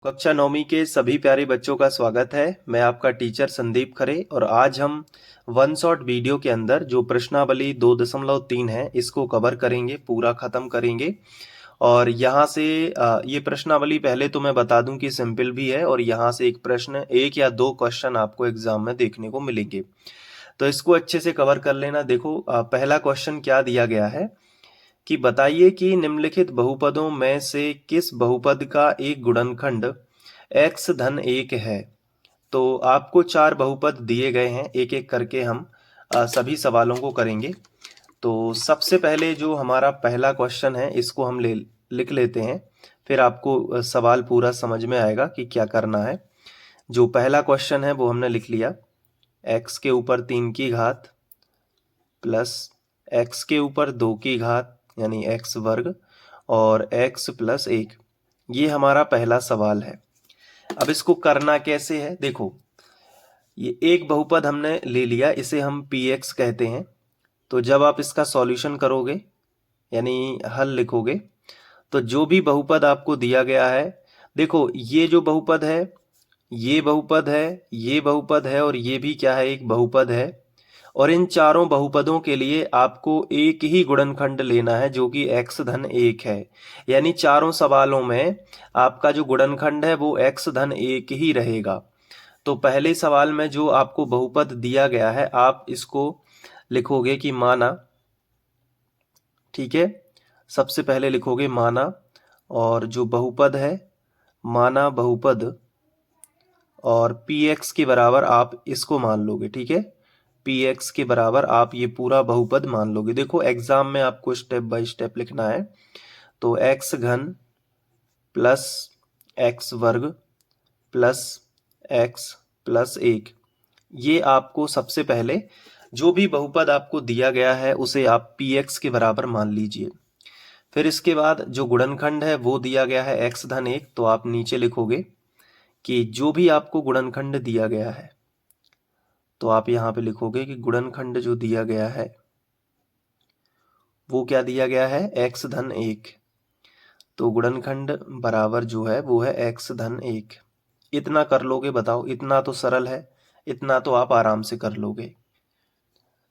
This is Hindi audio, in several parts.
कक्षा नौवीं के सभी प्यारे बच्चों का स्वागत है। मैं आपका टीचर संदीप खरे और आज हम वन शॉट वीडियो के अंदर जो प्रश्नावली 2.3 है इसको कवर करेंगे, पूरा खत्म करेंगे। और यहाँ से ये प्रश्नावली पहले तो मैं बता दूं कि सिंपल भी है और यहाँ से एक या दो क्वेश्चन आपको एग्जाम में देखने को मिलेंगे, तो इसको अच्छे से कवर कर लेना। देखो पहला क्वेश्चन क्या दिया गया है कि बताइए कि निम्नलिखित बहुपदों में से किस बहुपद का एक गुणनखंड x धन 1 है। तो आपको चार बहुपद दिए गए हैं, एक एक करके हम सभी सवालों को करेंगे। तो सबसे पहले जो हमारा पहला क्वेश्चन है इसको हम लिख लेते हैं, फिर आपको सवाल पूरा समझ में आएगा कि क्या करना है। जो पहला क्वेश्चन है वो हमने लिख लिया, x के ऊपर 3 की घात प्लस x के ऊपर 2 की घात यानी x वर्ग और x प्लस 1। ये हमारा पहला सवाल है। अब इसको करना कैसे है, देखो ये एक बहुपद हमने ले लिया, इसे हम px कहते हैं। तो जब आप इसका सॉल्यूशन करोगे यानी हल लिखोगे तो जो भी बहुपद आपको दिया गया है, देखो ये जो बहुपद है, ये बहुपद है, ये बहुपद है और ये भी क्या है, एक बहुपद है। और इन चारों बहुपदों के लिए आपको एक ही गुणनखंड लेना है जो कि x धन 1 है। यानी चारों सवालों में आपका जो गुणनखंड है वो x धन 1 ही रहेगा। तो पहले सवाल में जो आपको बहुपद दिया गया है आप इसको लिखोगे कि माना, ठीक है, सबसे पहले लिखोगे माना, और जो बहुपद है माना बहुपद, और px के बराबर आप इसको मान लोगे, ठीक है, px के बराबर आप ये पूरा बहुपद मान लोगे। देखो एग्जाम में आपको स्टेप बाय स्टेप लिखना है। तो x घन प्लस x वर्ग प्लस x प्लस 1, ये आपको सबसे पहले जो भी बहुपद आपको दिया गया है उसे आप px के बराबर मान लीजिए। फिर इसके बाद जो गुणनखंड है वो दिया गया है x धन 1, तो आप नीचे लिखोगे कि जो भी आपको गुणनखंड दिया गया है, तो आप यहाँ पे लिखोगे कि गुणनखंड जो दिया गया है वो क्या दिया गया है, x धन 1। तो गुणनखंड बराबर जो है वो है x धन 1। इतना कर लोगे, बताओ, इतना तो सरल है, इतना तो आप आराम से कर लोगे।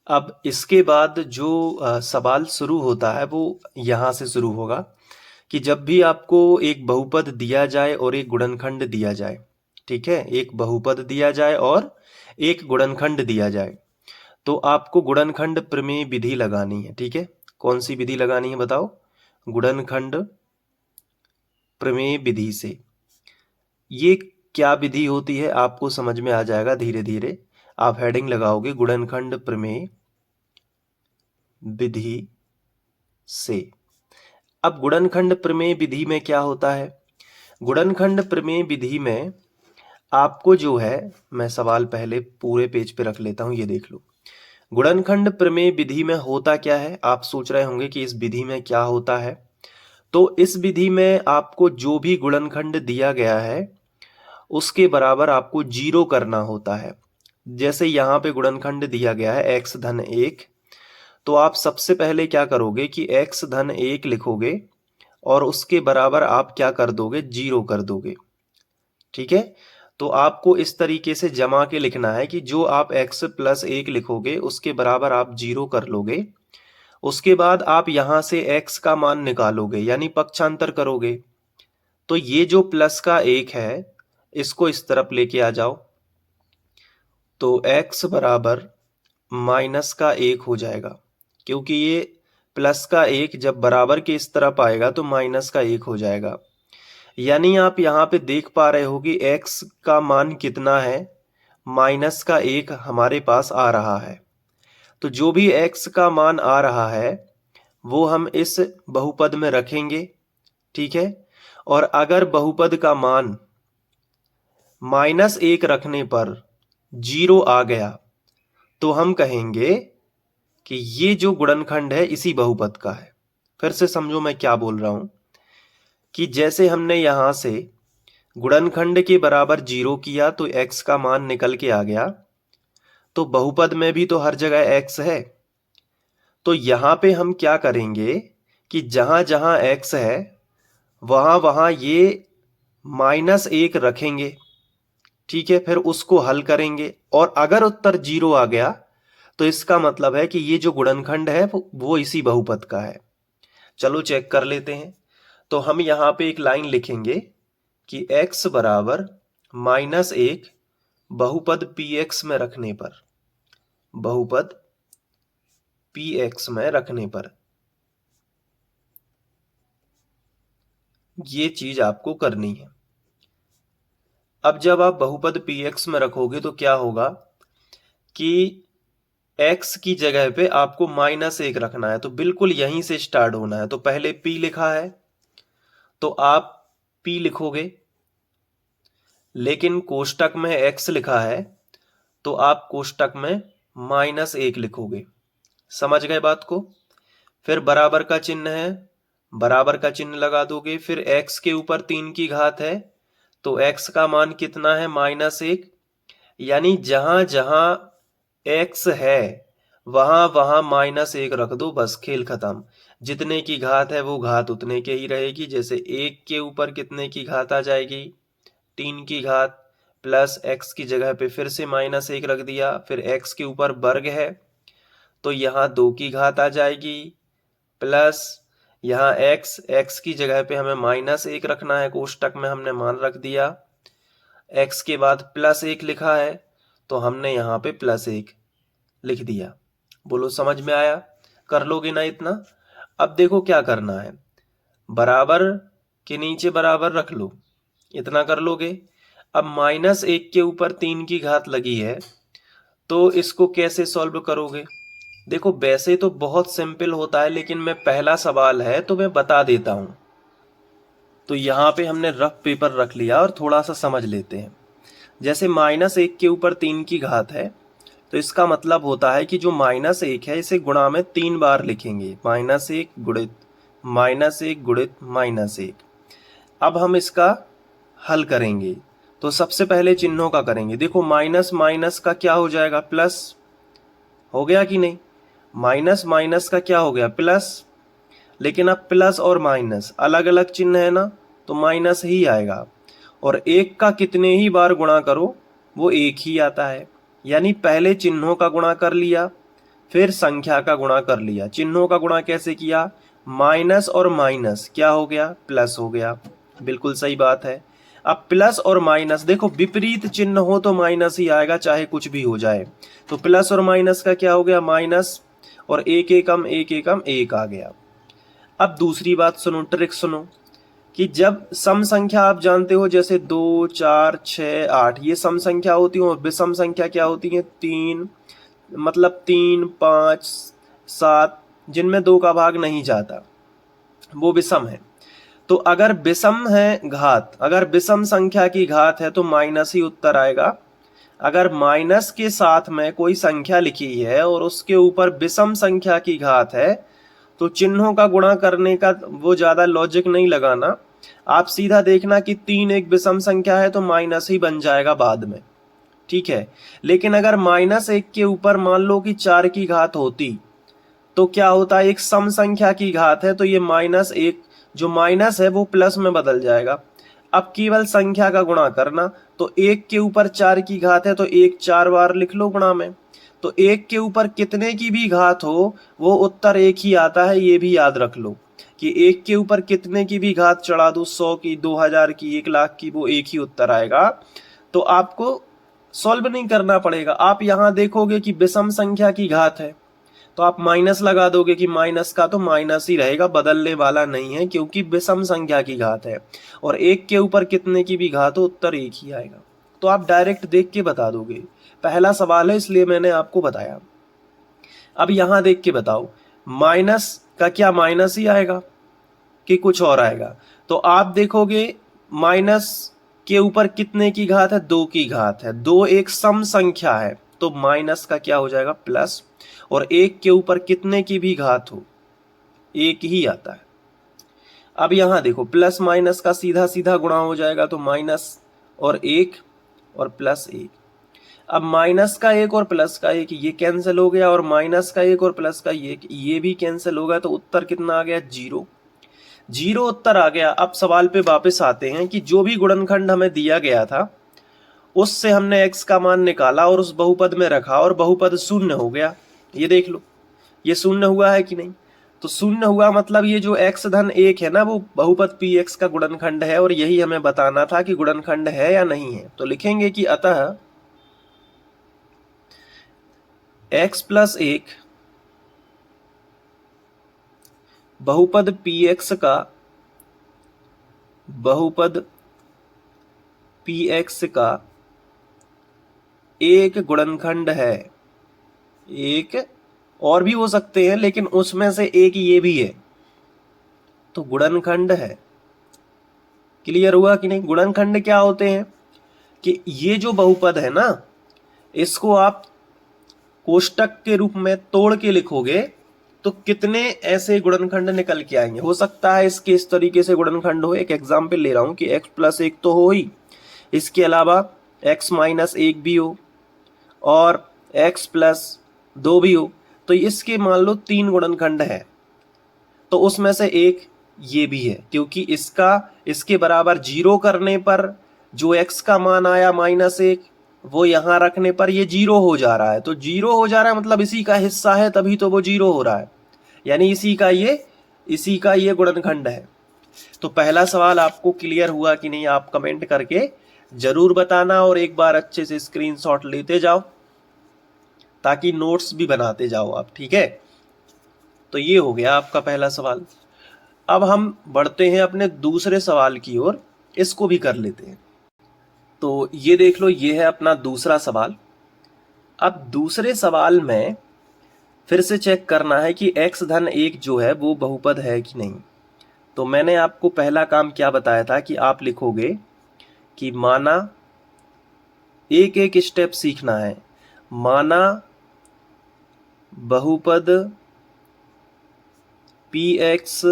अब इसके बाद जो सवाल शुरू होता है वो यहाँ से शुरू होगा कि जब भी आपको एक बहुपद दिया जाए और एक गुणनखंड दिया जाए, ठीक है, एक बहुपद दिया जाए और एक गुणनखंड दिया जाए, तो आपको गुणनखंड प्रमेय विधि लगानी है, ठीक है। कौन सी विधि लगानी है बताओ, गुणनखंड प्रमेय विधि से। ये क्या विधि होती है आपको समझ में आ जाएगा धीरे धीरे। आप हेडिंग लगाओगे गुणनखंड प्रमेय विधि से। अब गुणनखंड प्रमेय विधि में क्या होता है, गुणनखंड प्रमेय विधि में आपको जो है, मैं सवाल पहले पूरे पेज पे रख लेता हूं, ये देख लो। गुणनखंड प्रमेय विधि में होता क्या है, आप सोच रहे होंगे कि इस विधि में क्या होता है। तो इस विधि में आपको जो भी गुणनखंड दिया गया है उसके बराबर आपको जीरो करना होता है। जैसे यहाँ पे गुणनखंड दिया गया है x धन 1, तो आप सबसे पहले क्या करोगे कि x धन 1 लिखोगे और उसके बराबर आप क्या कर दोगे, जीरो कर दोगे, ठीक है। तो आपको इस तरीके से जमा के लिखना है कि जो आप x प्लस 1 लिखोगे उसके बराबर आप जीरो कर लोगे। उसके बाद आप यहां से x का मान निकालोगे यानी पक्षांतर करोगे। तो ये जो प्लस का 1 है इसको इस तरफ लेके आ जाओ, तो x बराबर माइनस का 1 हो जाएगा, क्योंकि ये प्लस का 1 जब बराबर के इस तरफ आएगा तो माइनस का 1 हो जाएगा। यानी आप यहाँ पे देख पा रहे हो कि x का मान कितना है, माइनस का 1 हमारे पास आ रहा है। तो जो भी x का मान आ रहा है वो हम इस बहुपद में रखेंगे, ठीक है। और अगर बहुपद का मान -1 रखने पर जीरो आ गया तो हम कहेंगे कि ये जो गुणनखंड है इसी बहुपद का है। फिर से समझो मैं क्या बोल रहा हूं, कि जैसे हमने यहां से गुणनखंड के बराबर जीरो किया तो x का मान निकल के आ गया, तो बहुपद में भी तो हर जगह x है। तो यहां पे हम क्या करेंगे कि जहां जहां x है वहां वहां ये -1 रखेंगे, ठीक है, फिर उसको हल करेंगे और अगर उत्तर 0 आ गया तो इसका मतलब है कि ये जो गुणनखंड है वो इसी बहुपद का है। चलो चेक कर लेते हैं। तो हम यहाँ पे एक लाइन लिखेंगे कि x बराबर -1 बहुपद px में रखने पर, बहुपद px में रखने पर ये चीज आपको करनी है। अब जब आप बहुपद px में रखोगे तो क्या होगा कि x की जगह पे आपको -1 रखना है, तो बिल्कुल यहीं से स्टार्ट होना है। तो पहले p लिखा है तो आप p लिखोगे, लेकिन कोष्टक में x लिखा है तो आप कोष्टक में -1 लिखोगे। समझ गए बात को? फिर बराबर का चिन्ह है, बराबर का चिन्ह लगा दोगे। फिर x के ऊपर 3 की घात है तो x का मान कितना है? -1। यानी जहां जहां x है वहां वहां -1 रख दो, बस खेल खत्म। जितने की घात है वो घात उतने के ही रहेगी। जैसे 1 के ऊपर कितने की घात आ जाएगी? 3 की घात, प्लस x की जगह पे फिर से -1 रख दिया। फिर x के ऊपर वर्ग है तो यहाँ 2 की घात आ जाएगी, प्लस यहाँ x की जगह पे हमें -1 रखना है, कोष्टक में हमने मान रख दिया। x के बाद +1 लिखा है तो हमने यहाँ पे +1 लिख दिया। बोलो समझ में आया? कर लोगे ना इतना? अब देखो क्या करना है, बराबर के नीचे बराबर रख लो, इतना कर लोगे। अब -1 के ऊपर 3 की घात लगी है तो इसको कैसे सॉल्व करोगे? देखो वैसे तो बहुत सिंपल होता है, लेकिन मैं पहला सवाल है तो मैं बता देता हूं। तो यहाँ पे हमने रफ पेपर रख लिया और थोड़ा सा समझ लेते हैं। जैसे -1 के ऊपर 3 की घात है तो इसका मतलब होता है कि जो -1 है इसे गुणा में 3 बार लिखेंगे, -1 गुणित -1 गुणित -1। अब हम इसका हल करेंगे तो सबसे पहले चिन्हों का करेंगे। देखो माइनस माइनस का क्या हो जाएगा? प्लस हो गया कि नहीं? माइनस माइनस का क्या हो गया? प्लस। लेकिन अब प्लस और माइनस अलग अलग चिन्ह है ना, तो माइनस ही आएगा। और एक का कितने ही बार गुणा करो वो एक ही आता है। यानी पहले चिन्हों का गुणा कर लिया, फिर संख्या का गुणा कर लिया। चिन्हों का गुणा कैसे किया? माइनस और माइनस क्या हो गया? प्लस हो गया। बिल्कुल सही बात है। अब प्लस और माइनस, देखो विपरीत चिन्ह हो तो माइनस ही आएगा, चाहे कुछ भी हो जाए। तो प्लस और माइनस का क्या हो गया? माइनस, और एक एकम एक एकम एक आ गया। अब दूसरी बात सुनो, ट्रिक सुनो, कि जब सम संख्या आप जानते हो जैसे 2, 4, 6, 8 ये सम संख्या होती है, और विषम संख्या क्या होती है? 3, मतलब 3, 5, 7 जिनमें 2 का भाग नहीं जाता, वो विषम है। तो अगर विषम है घात, अगर विषम संख्या की घात है तो माइनस ही उत्तर आएगा। अगर माइनस के साथ में कोई संख्या लिखी है और उसके ऊपर विषम संख्या की घात है तो चिन्हों का गुणा करने का वो ज्यादा लॉजिक नहीं लगाना। आप सीधा देखना कि 3 एक विषम संख्या है तो माइनस ही बन जाएगा बाद में, ठीक है। लेकिन अगर -1 के ऊपर मान लो कि 4 की घात होती तो क्या होता? एक सम संख्या की घात है तो ये -1 जो माइनस है वो प्लस में बदल जाएगा। अब केवल संख्या का गुणा करना, तो 1 के ऊपर 4 की घात है तो 1 4 बार लिख लो गुणा में। तो 1 के ऊपर कितने की भी घात हो वो उत्तर एक ही आता है, ये भी याद रख लो कि 1 के ऊपर कितने की भी घात चढ़ा दो, 100 की, 2000 की, 1 लाख की, वो एक ही उत्तर आएगा। तो आपको सॉल्व नहीं करना पड़ेगा। आप यहाँ देखोगे कि विषम संख्या की घात है तो आप माइनस लगा दोगे कि माइनस का तो माइनस ही रहेगा, बदलने वाला नहीं है, क्योंकि विषम संख्या की घात है। और 1 के ऊपर कितने की भी घात हो उत्तर एक ही आएगा। तो आप डायरेक्ट देख के बता दोगे। पहला सवाल है इसलिए मैंने आपको बताया। अब यहां देख के बताओ, माइनस का क्या माइनस ही आएगा कि कुछ और आएगा? तो आप देखोगे माइनस के ऊपर कितने की घात है? 2 की घात है। 2 एक सम संख्या है तो माइनस का क्या हो जाएगा? प्लस। और 1 के ऊपर कितने की भी घात हो एक ही आता है। अब यहां देखो प्लस माइनस का सीधा सीधा गुणा हो जाएगा, तो माइनस और 1 और +1। अब माइनस का 1 और प्लस का 1 ये कैंसिल हो गया, और माइनस का 1 और प्लस का ये भी कैंसिल हो गया, तो उत्तर कितना आ गया? 0। जीरो उत्तर आ गया। अब सवाल पे वापस आते हैं कि जो भी गुणनखंड हमें दिया गया था उससे हमने x का मान निकाला और उस बहुपद में रखा और बहुपद शून्य हो गया। ये देख लो, ये शून्य हुआ है कि नहीं? तो शून्य हुआ मतलब ये जो x धन 1 है ना, वो बहुपद px का गुणनखंड है, और यही हमें बताना था कि गुणनखंड है या नहीं है। तो लिखेंगे कि अतः x प्लस 1 बहुपद px का एक गुणनखंड है। एक और भी हो सकते हैं लेकिन उसमें से एक ये भी है, तो गुणनखंड है। क्लियर हुआ कि नहीं? गुणनखंड क्या होते हैं कि ये जो बहुपद है ना, इसको आप कोष्टक के रूप में तोड़ के लिखोगे तो कितने ऐसे गुणनखंड निकल के आएंगे। हो सकता है इसके इस तरीके से गुणनखंड हो। एक एग्जाम्पल ले रहा हूं कि x प्लस 1 तो हो ही, इसके अलावा x माइनस 1 भी हो और x प्लस 2 भी हो। तो इसके मान लो 3 गुणनखंड है, तो उसमें से एक ये भी है, क्योंकि इसके बराबर जीरो करने पर जो x का मान आया -1, वो यहां रखने पर ये जीरो हो जा रहा है। तो जीरो हो जा रहा है मतलब इसी का हिस्सा है, तभी तो वो जीरो हो रहा है, यानी इसी का ये गुणनखंड है। तो पहला सवाल आपको क्लियर हुआ कि नहीं, आप कमेंट करके जरूर बताना और एक बार अच्छे से स्क्रीनशॉट लेते जाओ ताकि नोट्स भी बनाते जाओ आप, ठीक है? तो ये हो गया आपका पहला सवाल। अब हम बढ़ते हैं अपने दूसरे सवाल की ओर, इसको भी कर लेते हैं। तो ये देख लो, ये है अपना दूसरा सवाल। अब दूसरे सवाल में फिर से चेक करना है कि x धन 1 जो है वो बहुपद है कि नहीं। तो मैंने आपको पहला काम क्या बताया था कि आप लिखोगे कि माना, एक एक स्टेप सीखना है। माना बहुपद px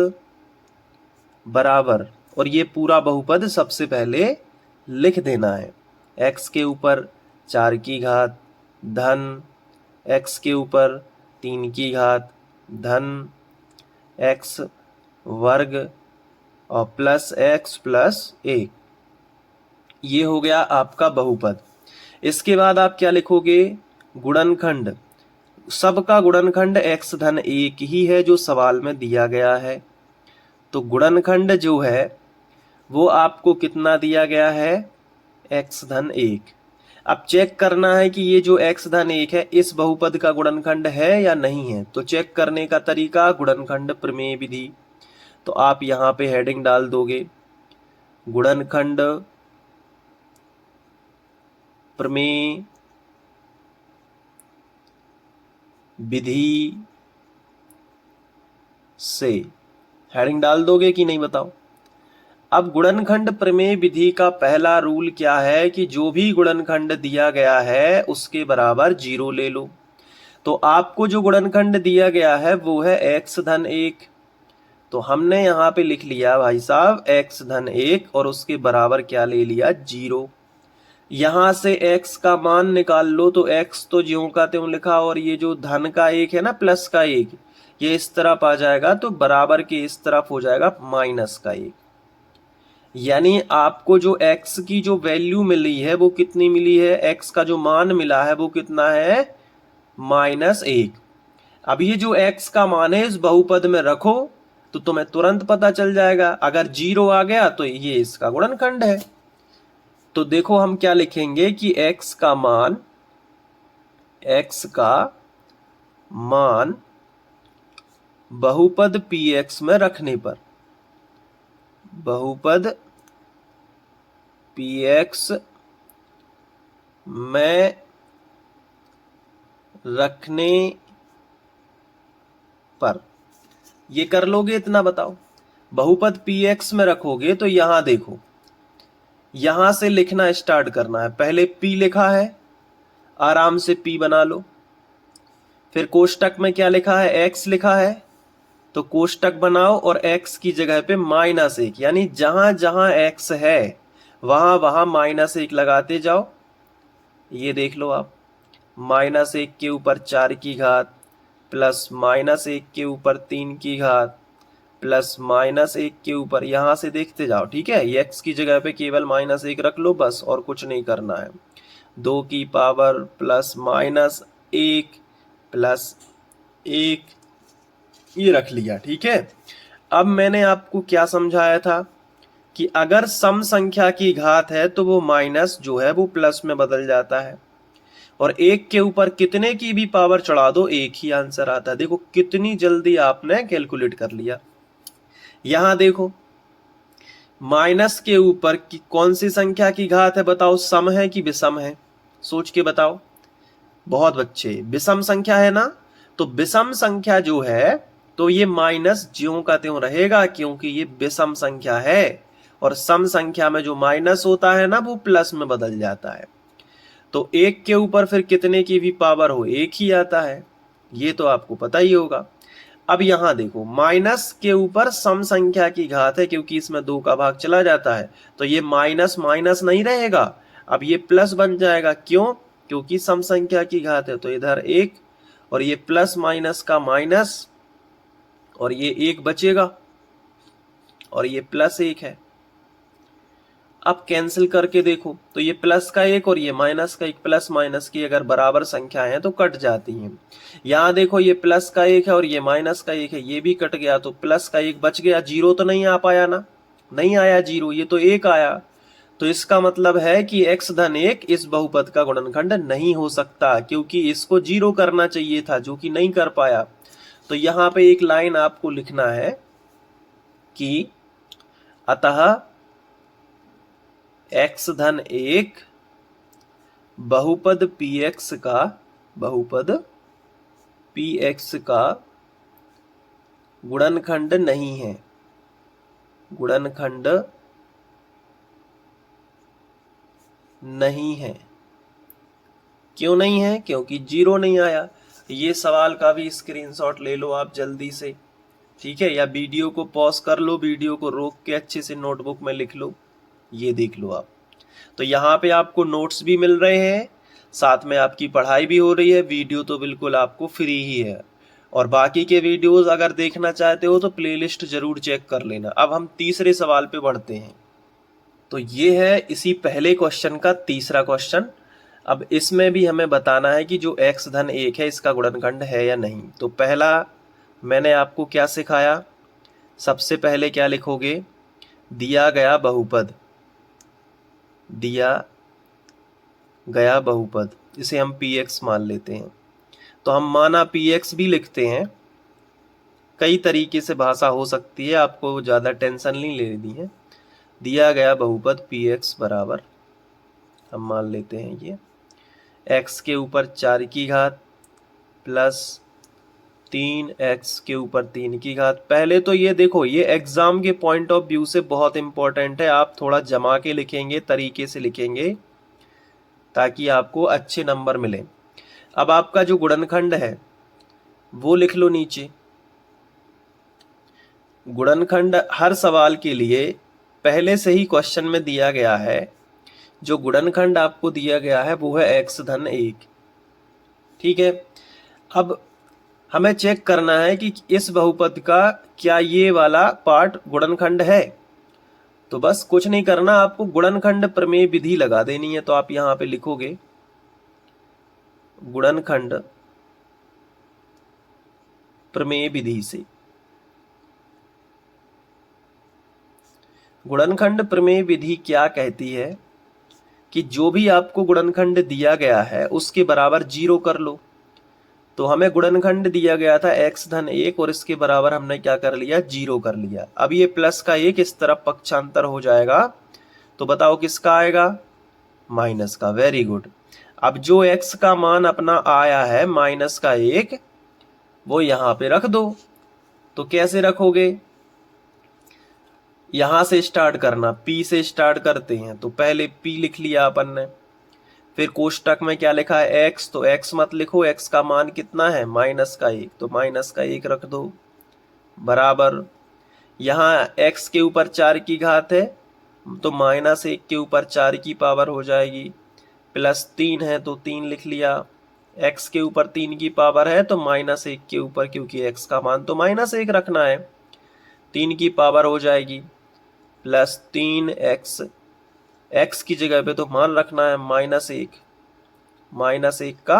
बराबर, और ये पूरा बहुपद सबसे पहले लिख देना है, x के ऊपर 4 की घात धन x के ऊपर 3 की घात धन x वर्ग और प्लस x प्लस 1। ये हो गया आपका बहुपद। इसके बाद आप क्या लिखोगे? गुणनखंड। सबका गुणनखंड x धन 1 ही है जो सवाल में दिया गया है। तो गुणनखंड जो है वो आपको कितना दिया गया है? x धन 1। अब चेक करना है कि ये जो x धन 1 है इस बहुपद का गुणनखंड है या नहीं है। तो चेक करने का तरीका, गुणनखंड प्रमेय विधि। तो आप यहाँ पे हेडिंग डाल दोगे गुणनखंड प्रमेय विधि से, हेडिंग डाल दोगे कि नहीं बताओ? अब गुणनखंड प्रमेय विधि का पहला रूल क्या है कि जो भी गुणनखंड दिया गया है उसके बराबर जीरो ले लो। तो आपको जो गुणनखंड दिया गया है वो है x धन 1। तो हमने यहाँ पे लिख लिया भाई साहब x धन 1 और उसके बराबर क्या ले लिया? जीरो। यहां से x का मान निकाल लो, तो x तो ज्यों का त्यों लिखा, और ये जो धन का 1 है ना, प्लस का 1, ये इस तरफ आ जाएगा, तो बराबर के इस तरफ हो जाएगा माइनस का 1। यानी आपको जो x की जो वैल्यू मिली है वो कितनी मिली है? x का जो मान मिला है वो कितना है? -1। अब ये जो x का मान है इस बहुपद में रखो तो तुम्हें तुरंत पता चल जाएगा। अगर जीरो आ गया तो ये इसका गुणनखंड है। तो देखो हम क्या लिखेंगे कि x का मान बहुपद px में रखने पर, बहुपद px में रखने पर, ये कर लोगे इतना बताओ। बहुपद px में रखोगे तो यहां देखो, यहां से लिखना स्टार्ट करना है। पहले p लिखा है, आराम से p बना लो। फिर कोष्टक में क्या लिखा है? x लिखा है, तो कोष्टक बनाओ और x की जगह पे -1, यानी जहां जहां x है वहां वहां -1 लगाते जाओ। ये देख लो आप, -1 के ऊपर 4 की घात प्लस -1 के ऊपर 3 की घात प्लस माइनस एक के ऊपर, यहां से देखते जाओ, ठीक है। एक्स की जगह पे केवल माइनस एक रख लो बस, और कुछ नहीं करना है। 2 की पावर प्लस माइनस एक प्लस एक, ये रख लिया, ठीक है। अब मैंने आपको क्या समझाया था कि अगर सम संख्या की घात है तो वो माइनस जो है वो प्लस में बदल जाता है, और एक के ऊपर कितने की भी पावर चढ़ा दो एक ही आंसर आता है। देखो कितनी जल्दी आपने कैलकुलेट कर लिया। यहां देखो माइनस के ऊपर की कौन सी संख्या की घात है, बताओ, सम है कि विषम है, सोच के बताओ। बहुत बच्चे, विषम संख्या है ना, तो विषम संख्या जो है तो ये माइनस ज्यों का त्यों रहेगा, क्योंकि ये विषम संख्या है, और सम संख्या में जो माइनस होता है ना वो प्लस में बदल जाता है। तो एक के ऊपर फिर कितने की भी पावर हो एक ही आता है, ये तो आपको पता ही होगा। अब यहां देखो माइनस के ऊपर सम संख्या की घात है, क्योंकि इसमें 2 का भाग चला जाता है, तो ये माइनस माइनस नहीं रहेगा, अब ये प्लस बन जाएगा। क्यों? क्योंकि सम संख्या की घात है, तो इधर एक, और ये प्लस माइनस का माइनस, और ये एक बचेगा, और ये प्लस एक है। अब कैंसिल करके देखो तो ये प्लस का एक और ये माइनस का एक, प्लस माइनस की अगर बराबर संख्या है तो कट जाती हैं। यहां देखो ये प्लस का एक है और ये माइनस का एक है, ये भी कट गया, तो प्लस का एक बच गया। जीरो तो नहीं आ पाया ना, नहीं आया जीरो, ये तो एक आया। तो इसका मतलब है कि x धन एक इस बहुपद का गुणनखंड नहीं हो सकता, क्योंकि इसको जीरो करना चाहिए था जो कि नहीं कर पाया। तो यहां पे एक लाइन आपको लिखना है कि अतः x धन एक बहुपद px का गुणनखंड नहीं है, गुणनखंड नहीं है। क्यों नहीं है? क्योंकि जीरो नहीं आया। ये सवाल का भी स्क्रीनशॉट ले लो आप जल्दी से, ठीक है, या वीडियो को पॉज कर लो, वीडियो को रोक के अच्छे से नोटबुक में लिख लो, ये देख लो आप। तो यहाँ पे आपको नोट्स भी मिल रहे हैं, साथ में आपकी पढ़ाई भी हो रही है। वीडियो तो बिल्कुल आपको फ्री ही है, और बाकी के वीडियोस अगर देखना चाहते हो तो प्लेलिस्ट जरूर चेक कर लेना। अब हम तीसरे सवाल पे बढ़ते हैं। तो ये है इसी पहले क्वेश्चन का तीसरा क्वेश्चन। अब इसमें भी हमें बताना है कि जो x धन एक है इसका गुणनखंड है या नहीं। तो पहला मैंने आपको क्या सिखाया, सबसे पहले क्या लिखोगे, दिया गया बहुपद, दिया गया बहुपद, इसे हम px मान लेते हैं। तो हम माना px भी लिखते हैं, कई तरीके से भाषा हो सकती है, आपको ज़्यादा टेंशन नहीं लेनी है। दिया गया बहुपद px बराबर हम मान लेते हैं ये x के ऊपर 4 की घात प्लस 3x के ऊपर 3 की घात। पहले तो ये देखो, ये एग्जाम के पॉइंट ऑफ व्यू से बहुत इंपॉर्टेंट है, आप थोड़ा जमा के लिखेंगे, तरीके से लिखेंगे ताकि आपको अच्छे नंबर मिले। अब आपका जो गुणनखंड है वो लिख लो नीचे। गुणनखंड हर सवाल के लिए पहले से ही क्वेश्चन में दिया गया है, जो गुणनखंड आपको दिया गया है वो है x धन एक, ठीक है। अब हमें चेक करना है कि इस बहुपद का क्या ये वाला पार्ट गुणनखंड है। तो बस कुछ नहीं करना, आपको गुणनखंड प्रमेय विधि लगा देनी है। तो आप यहां पे लिखोगे गुणनखंड प्रमेय विधि से। गुणनखंड प्रमेय विधि क्या कहती है कि जो भी आपको गुणनखंड दिया गया है उसके बराबर जीरो कर लो। तो हमें गुणनखंड दिया गया था x धन एक, और इसके बराबर हमने क्या कर लिया, जीरो कर लिया। अब ये प्लस का एक इस तरफ पक्षांतर हो जाएगा, तो बताओ किसका आएगा, माइनस का। Very good. अब जो x का मान अपना आया है माइनस का एक, वो यहां पे रख दो। तो कैसे रखोगे, यहां से स्टार्ट करना, p से स्टार्ट करते हैं। तो पहले p लिख लिया अपन ने, फिर कोष्टक में क्या लिखा है x, तो x मत लिखो, x का मान कितना है, माइनस का एक, तो माइनस का एक रख दो बराबर। यहाँ x के ऊपर 4 की घात है, तो माइनस एक के ऊपर 4 की पावर हो जाएगी, प्लस 3 है तो 3 लिख लिया। x के ऊपर 3 की पावर है तो माइनस एक के ऊपर, क्योंकि x का मान तो माइनस एक रखना है, 3 की पावर हो जाएगी प्लस 3x, x की जगह पे तो मान रखना है -1, -1 का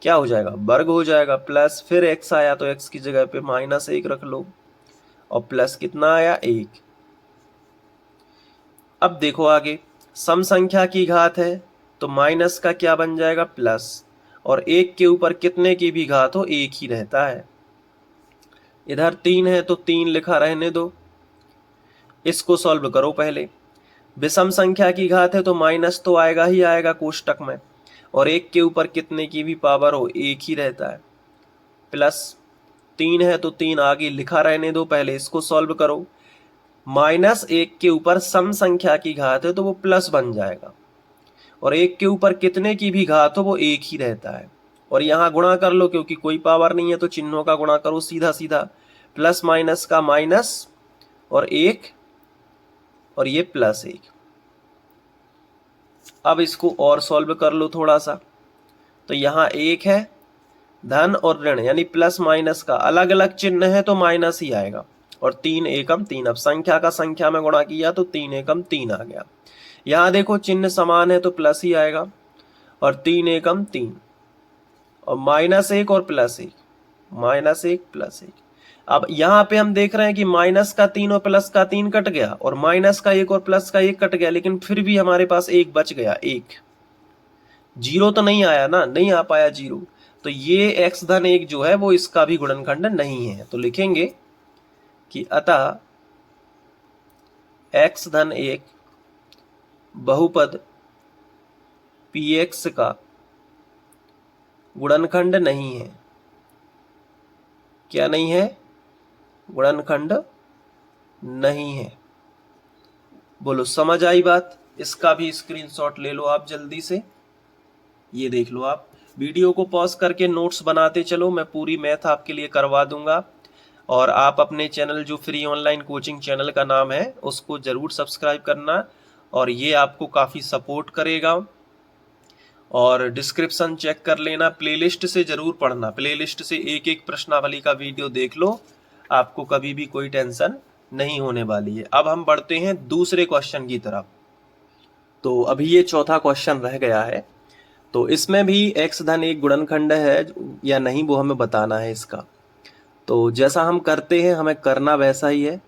क्या हो जाएगा वर्ग हो जाएगा, प्लस फिर x आया तो x की जगह पे -1 रख लो और प्लस कितना आया 1। अब देखो आगे, सम संख्या की घात है तो माइनस का क्या बन जाएगा प्लस, और 1 के ऊपर कितने की भी घात हो 1 ही रहता है। इधर 3 है तो 3 लिखा रहने दो, इसको सॉल्व करो पहले। विषम संख्या की घात है तो माइनस तो आएगा ही आएगा कोष्टक में, और 1 के ऊपर कितने की भी पावर हो 1 ही रहता है, प्लस 3 है तो 3 आगे लिखा रहने दो, पहले इसको सॉल्व करो। -1 के ऊपर सम संख्या की घात है तो वो प्लस बन जाएगा, और 1 के ऊपर कितने की भी घात हो वो 1 ही रहता है। और यहाँ गुणा कर लो, क्योंकि कोई पावर नहीं है तो चिन्हों का गुणा करो सीधा सीधा, प्लस माइनस का माइनस और 1 और ये +1। अब इसको और सॉल्व कर लो थोड़ा सा, तो यहाँ 1 है, धन और ऋण यानी प्लस माइनस का अलग अलग चिन्ह है तो माइनस ही आएगा, और 3 एकम 3, अब संख्या का संख्या में गुणा किया तो 3 एकम 3 आ गया। यहाँ देखो चिन्ह समान है तो प्लस ही आएगा, और 3 एकम 3 और -1 और +1, -1 +1। अब यहाँ पे हम देख रहे हैं कि माइनस का 3 और प्लस का 3 कट गया, और माइनस का 1 और प्लस का 1 कट गया, लेकिन फिर भी हमारे पास 1 बच गया। 1 जीरो तो नहीं आया ना, नहीं आ पाया जीरो, तो ये x धन 1 जो है वो इसका भी गुणनखंड नहीं है। तो लिखेंगे कि अतः x धन 1 बहुपद px का गुणनखंड नहीं है। क्या नहीं है? गुणनखंड नहीं है। बोलो समझ आई बात? इसका भी स्क्रीनशॉट ले लो आप जल्दी से, ये देख लो आप। वीडियो को पॉज करके नोट्स बनाते चलो, मैं पूरी मैथ आपके लिए करवा दूंगा। और आप अपने चैनल जो फ्री ऑनलाइन कोचिंग चैनल का नाम है उसको ज़रूर सब्सक्राइब करना, और ये आपको काफ़ी सपोर्ट करेगा। और डिस्क्रिप्शन चेक कर लेना, प्लेलिस्ट से ज़रूर पढ़ना, प्लेलिस्ट से एक एक प्रश्नावली का वीडियो देख लो, आपको कभी भी कोई टेंशन नहीं होने वाली है। अब हम बढ़ते हैं दूसरे क्वेश्चन की तरफ। तो अभी ये चौथा क्वेश्चन रह गया है, तो इसमें भी x धन 1 गुणनखंड है या नहीं वो हमें बताना है इसका। तो जैसा हम करते हैं हमें करना वैसा ही है।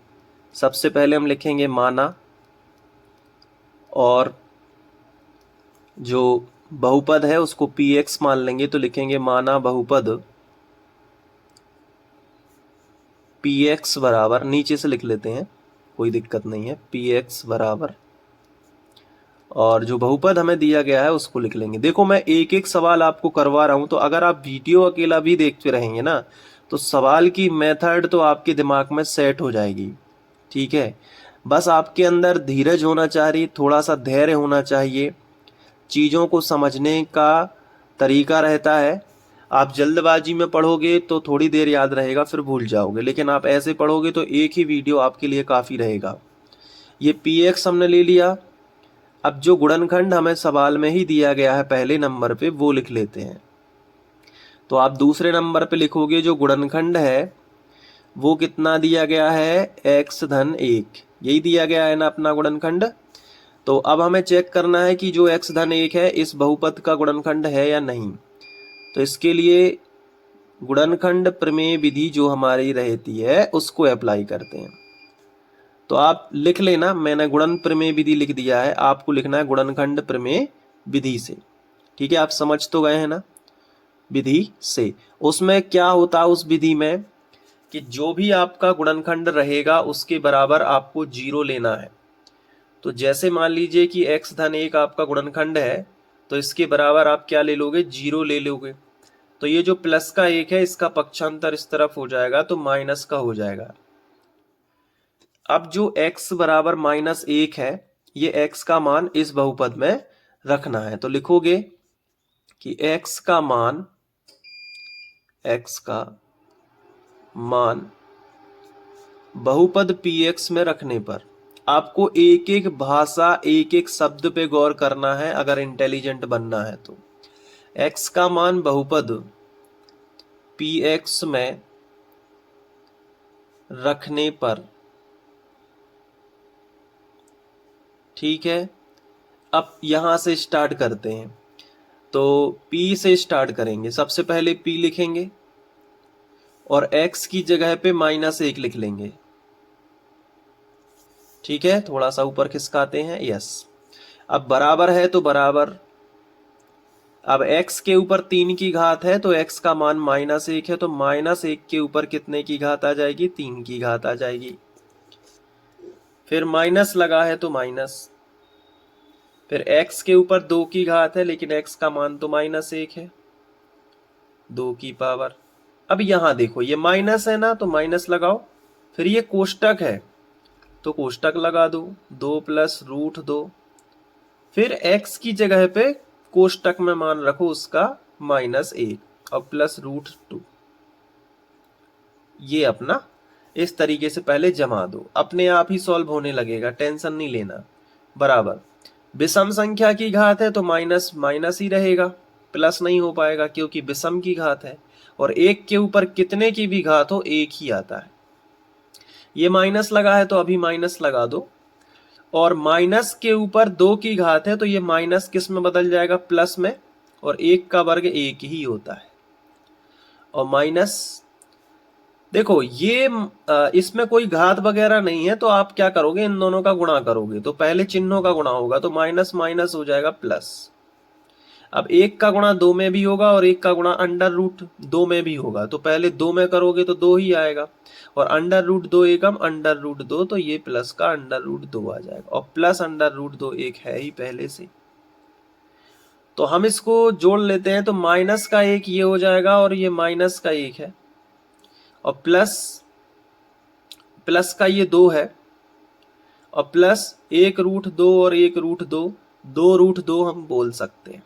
सबसे पहले हम लिखेंगे माना, और जो बहुपद है उसको px मान लेंगे, तो लिखेंगे माना बहुपद px बराबर, नीचे से लिख लेते हैं कोई दिक्कत नहीं है, px बराबर, और जो बहुपद हमें दिया गया है उसको लिख लेंगे। देखो मैं एक एक सवाल आपको करवा रहा हूं, तो अगर आप वीडियो अकेला भी देखते रहेंगे ना तो सवाल की मेथड तो आपके दिमाग में सेट हो जाएगी। ठीक है, बस आपके अंदर धीरज होना चाहिए, थोड़ा सा धैर्य होना चाहिए, चीज़ों को समझने का तरीका रहता है। आप जल्दबाजी में पढ़ोगे तो थोड़ी देर याद रहेगा फिर भूल जाओगे, लेकिन आप ऐसे पढ़ोगे तो एक ही वीडियो आपके लिए काफ़ी रहेगा। ये px हमने ले लिया। अब जो गुणनखंड हमें सवाल में ही दिया गया है पहले नंबर पे वो लिख लेते हैं। तो आप दूसरे नंबर पे लिखोगे जो गुणनखंड है वो कितना दिया गया है, x धन 1, यही दिया गया है ना अपना गुणनखंड। तो अब हमें चेक करना है कि जो x धन 1 है इस बहुपद का गुणनखंड है या नहीं। तो इसके लिए गुणनखंड प्रमेय विधि जो हमारी रहती है उसको अप्लाई करते हैं। तो आप लिख लेना, मैंने गुणन प्रमेय विधि लिख दिया है, आपको लिखना है गुणनखंड प्रमेय विधि से। ठीक है, आप समझ तो गए हैं ना विधि से। उसमें क्या होता है उस विधि में कि जो भी आपका गुणनखंड रहेगा उसके बराबर आपको 0 लेना है। तो जैसे मान लीजिए कि x धन 1 आपका गुणनखंड है, तो इसके बराबर आप क्या ले लोगे, 0 ले लोगे। तो ये जो प्लस का 1 है इसका पक्षांतर इस तरफ हो जाएगा तो माइनस का हो जाएगा। अब जो x बराबर -1 है ये x का मान इस बहुपद में रखना है। तो लिखोगे कि x का मान बहुपद px में रखने पर आपको एक एक भाषा एक एक शब्द पे गौर करना है अगर इंटेलिजेंट बनना है तो। x का मान बहुपद px में रखने पर ठीक है, अब यहां से स्टार्ट करते हैं। तो p से स्टार्ट करेंगे। सबसे पहले p लिखेंगे और x की जगह पे -1 लिख लेंगे। ठीक है, थोड़ा सा ऊपर खिसकाते हैं, यस। अब बराबर है तो बराबर, अब x के ऊपर 3 की घात है तो x का मान -1 है, तो -1 के ऊपर कितने की घात आ जाएगी? 3 की घात आ जाएगी। फिर माइनस लगा है तो माइनस, फिर x के ऊपर 2 की घात है लेकिन x का मान तो -1 है, 2 की पावर। अब यहां देखो ये माइनस है ना, तो माइनस लगाओ। फिर ये कोष्टक है तो कोष्टक लगा दो, 2 + √2। फिर x की जगह पे कोष्टक में मान रखो उसका -1 और +√2। ये अपना इस तरीके से पहले जमा दो, अपने आप ही सॉल्व होने लगेगा, टेंशन नहीं लेना। बराबर, विषम संख्या की घात है तो माइनस माइनस ही रहेगा, प्लस नहीं हो पाएगा क्योंकि विषम की घात है। और 1 के ऊपर कितने की भी घात हो 1 ही आता है। ये माइनस लगा है तो अभी माइनस लगा दो, और माइनस के ऊपर 2 की घात है तो ये माइनस किस में बदल जाएगा? प्लस में, और 1 का वर्ग 1 ही होता है। और माइनस, देखो ये इसमें कोई घात वगैरह नहीं है तो आप क्या करोगे? इन दोनों का गुणा करोगे, तो पहले चिन्हों का गुणा होगा तो माइनस माइनस हो जाएगा प्लस। अब 1 का गुणा 2 में भी होगा और 1 का गुणा √2 में भी होगा, तो पहले 2 में करोगे तो 2 ही आएगा, और √2 एकम √2, तो ये प्लस का √2 आ जाएगा, और प्लस √2 एक है ही पहले से। तो हम इसको जोड़ लेते हैं, तो माइनस का 1 ये हो जाएगा और ये माइनस का 1 है, और प्लस का ये 2 है, और प्लस 1√2 और 1√2, 2√2 हम बोल सकते हैं।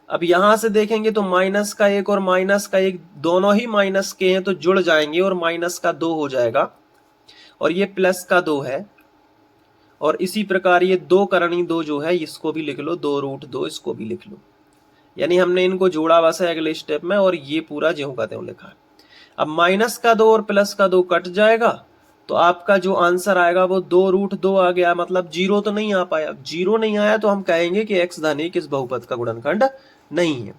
अब यहां से देखेंगे तो माइनस का 1 और माइनस का 1 दोनों ही माइनस के हैं तो जुड़ जाएंगे और माइनस का 2 हो जाएगा, और ये प्लस का 2 है। और इसी प्रकार ये 2 करणी 2 जो है इसको भी लिख लो, 2√2 इसको भी लिख लो। यानी हमने इनको जोड़ा बस है अगले स्टेप में, और ये पूरा ज्यों का त्यों लिखा है। अब माइनस का 2 और प्लस का 2 कट जाएगा, तो आपका जो आंसर आएगा वो 2√2 आ गया। मतलब 0 तो नहीं आ पाया, 0 नहीं आया तो हम कहेंगे कि x धन 1 इस बहुपद का गुणनखंड नहीं है।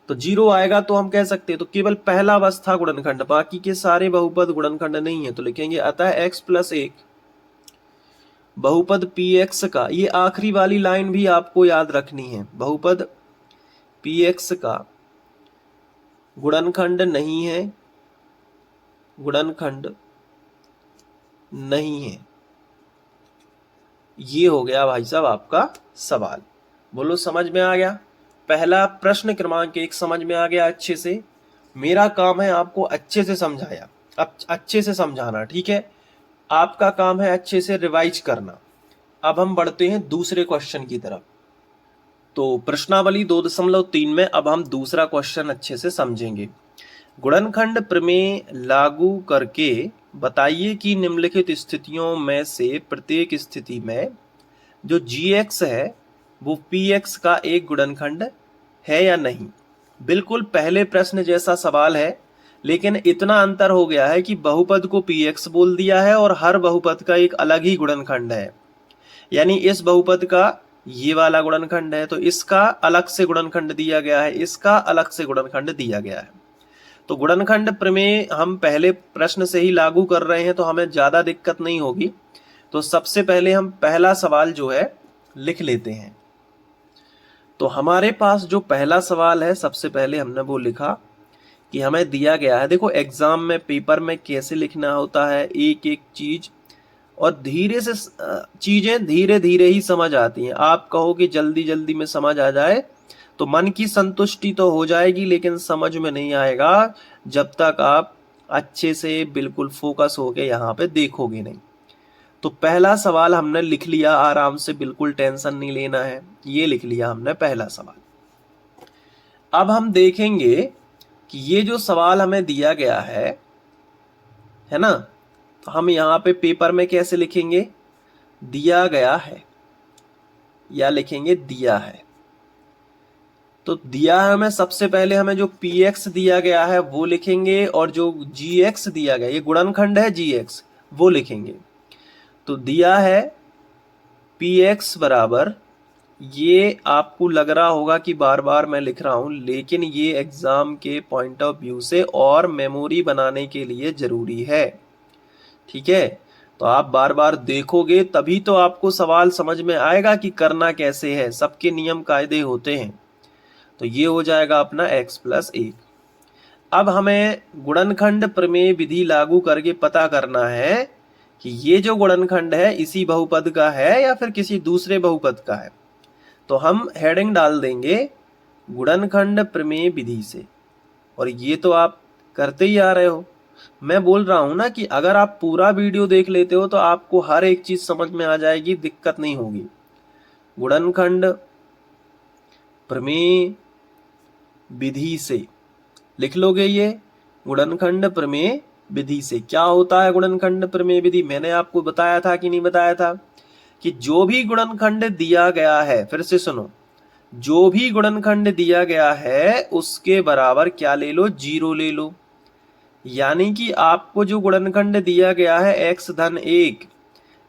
तो 0 आएगा तो हम कह सकते हैं, तो केवल पहला बस था गुणनखंड, बाकी के सारे बहुपद गुणनखंड नहीं है, तो लिखेंगे अतः x + 1 बहुपद px का, ये आखिरी वाली लाइन भी आपको याद रखनी है, बहुपद px का गुणनखंड नहीं है, गुणनखंड नहीं है। ये हो गया भाई साहब आपका सवाल। बोलो समझ में आ गया? पहला प्रश्न क्रमांक 1 समझ में आ गया अच्छे से। मेरा काम है आपको अच्छे से समझाया, अब अच्छे से समझाना, ठीक है? आपका काम है अच्छे से रिवाइज करना। अब हम बढ़ते हैं दूसरे क्वेश्चन की तरफ। तो प्रश्नावली 2.3 में अब हम दूसरा क्वेश्चन अच्छे से समझेंगे। गुणनखंड प्रमेय लागू करके बताइए कि निम्नलिखित स्थितियों में से प्रत्येक स्थिति में जो gx है वो px का एक गुणनखंड है या नहीं। बिल्कुल पहले प्रश्न जैसा सवाल है, लेकिन इतना अंतर हो गया है कि बहुपद को px बोल दिया है और हर बहुपद का एक अलग ही गुणनखंड है। यानी इस बहुपद का ये वाला गुणनखंड है तो इसका अलग से गुणनखंड दिया गया है, इसका अलग से गुणनखंड दिया गया है। तो गुणनखंड प्रमेय हम पहले प्रश्न से ही लागू कर रहे हैं तो हमें ज्यादा दिक्कत नहीं होगी। तो सबसे पहले हम पहला सवाल जो है लिख लेते हैं। तो हमारे पास जो पहला सवाल है, सबसे पहले हमने वो लिखा कि हमें दिया गया है, देखो एग्जाम में पेपर में कैसे लिखना होता है, एक एक चीज, और धीरे से चीजें धीरे धीरे ही समझ आती हैं। आप कहो कि जल्दी जल्दी में समझ आ जाए तो मन की संतुष्टि तो हो जाएगी, लेकिन समझ में नहीं आएगा जब तक आप अच्छे से बिल्कुल फोकस होके यहाँ पे देखोगे नहीं। तो पहला सवाल हमने लिख लिया आराम से, बिल्कुल टेंशन नहीं लेना है, ये लिख लिया हमने पहला सवाल। अब हम देखेंगे कि ये जो सवाल हमें दिया गया है ना, तो हम यहाँ पे पेपर में कैसे लिखेंगे? दिया गया है या लिखेंगे दिया है। तो दिया है हमें, सबसे पहले हमें जो px दिया गया है वो लिखेंगे, और जो gx दिया गया, ये गुणनखंड है gx, वो लिखेंगे। तो दिया है px बराबर, ये आपको लग रहा होगा कि बार बार मैं लिख रहा हूं, लेकिन ये एग्जाम के पॉइंट ऑफ व्यू से और मेमोरी बनाने के लिए जरूरी है। ठीक है, तो आप बार बार देखोगे तभी तो आपको सवाल समझ में आएगा कि करना कैसे है, सबके नियम कायदे होते हैं। तो ये हो जाएगा अपना x+1। अब हमें गुणनखंड प्रमेय विधि लागू करके पता करना है कि ये जो गुणनखंड है इसी बहुपद का है या फिर किसी दूसरे बहुपद का है। तो हम हेडिंग डाल देंगे गुणनखंड प्रमेय विधि से, और ये तो आप करते ही आ रहे हो। मैं बोल रहा हूं ना कि अगर आप पूरा वीडियो देख लेते हो तो आपको हर एक चीज समझ में आ जाएगी, दिक्कत नहीं होगी। गुणनखंड प्रमेय विधि से लिख लोगे ये, गुणनखंड प्रमेय विधि से। क्या होता है गुणनखंड प्रमेय विधि? मैंने आपको बताया था कि नहीं बताया था कि जो भी गुणनखंड दिया गया है, फिर से सुनो, जो भी गुणनखंड दिया गया है उसके बराबर क्या ले लो? 0 ले लो। यानी कि आपको जो गुणनखंड दिया गया है x-1,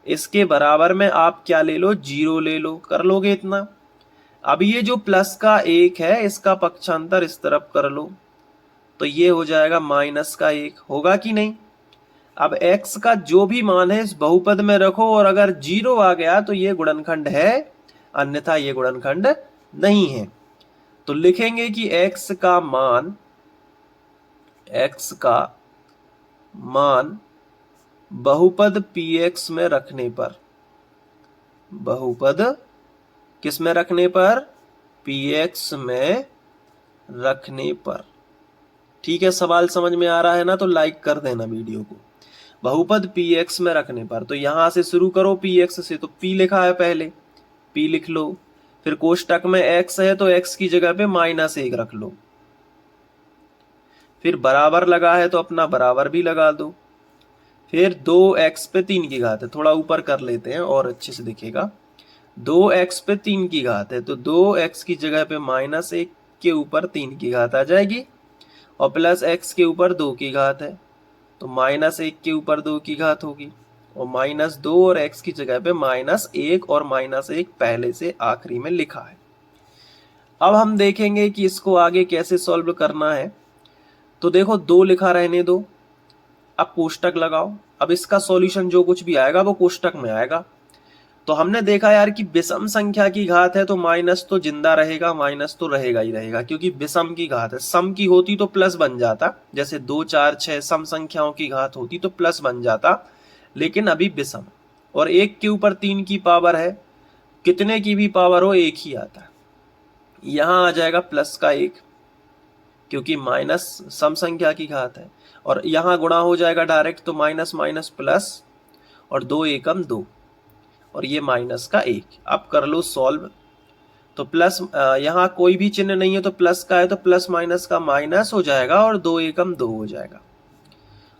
इसके बराबर में आप क्या ले लो? 0 ले लो। कर लोगे इतना? अब ये जो प्लस का 1 है इसका पक्षांतर इस तरफ कर लो, तो ये हो जाएगा -1। होगा कि नहीं? अब x का जो भी मान है इस बहुपद में रखो, और अगर 0 आ गया तो ये गुणनखंड है, अन्यथा ये गुणनखंड नहीं है। तो लिखेंगे कि x का मान बहुपद px में रखने पर, बहुपद किस में रखने पर? px में रखने पर। ठीक है, सवाल समझ में आ रहा है ना? तो लाइक कर देना वीडियो को। बहुपद px में रखने पर, तो यहां से शुरू करो px से, तो p लिखा है पहले, p लिख लो। फिर कोष्टक में x है तो x की जगह पे -1 रख लो। फिर बराबर लगा है तो अपना बराबर भी लगा दो। फिर 2x पे 3 की घात है, थोड़ा ऊपर कर लेते हैं और अच्छे से दिखेगा। 2x पे 3 की घात है, तो 2x की जगह पे -1 के ऊपर 3 की घात आ जाएगी, और प्लस x के ऊपर 2 की घात है, तो -1 के ऊपर 2 की घात होगी, और -2 और x की जगह पे -1 और -1 पहले से आखिरी में लिखा है। अब हम देखेंगे कि इसको आगे कैसे सॉल्व करना है। तो देखो 2 लिखा रहने दो, अब कोष्टक लगाओ। अब इसका सॉल्यूशन जो कुछ भी आएगा वो कोष्टक में आएगा। तो हमने देखा यार कि विषम संख्या की घात है तो माइनस तो जिंदा रहेगा, माइनस तो रहेगा ही रहेगा, क्योंकि विषम की घात है। सम की होती तो प्लस बन जाता, जैसे 2 4 6 सम संख्याओं की घात होती तो प्लस बन जाता, लेकिन अभी विषम, और 1 के ऊपर 3 की पावर है, कितने की भी पावर हो 1 ही आता है। यहां आ जाएगा प्लस का 1, क्योंकि माइनस सम संख्या की घात है, और यहां गुणा हो जाएगा डायरेक्ट, तो माइनस माइनस प्लस, और 2 एकम 2, और ये माइनस का 1। अब कर लो सॉल्व। तो प्लस, यहाँ कोई भी चिन्ह नहीं है तो प्लस का है, तो प्लस माइनस का माइनस हो जाएगा, और 2 एकम 2 हो जाएगा,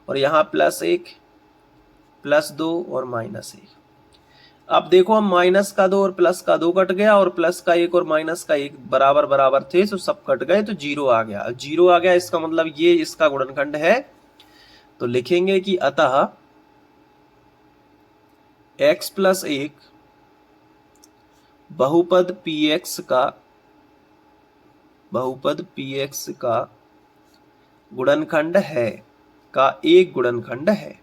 और यहाँ +1 +2 और -1। अब देखो हम माइनस का 2 और प्लस का 2 कट गया, और प्लस का 1 और माइनस का 1 बराबर बराबर थे, तो सब कट गए, तो 0 आ गया। 0 आ गया इसका मतलब ये इसका गुणनखंड है। तो लिखेंगे कि अतः x+1 बहुपद px का गुणनखंड है, का एक गुणनखंड है।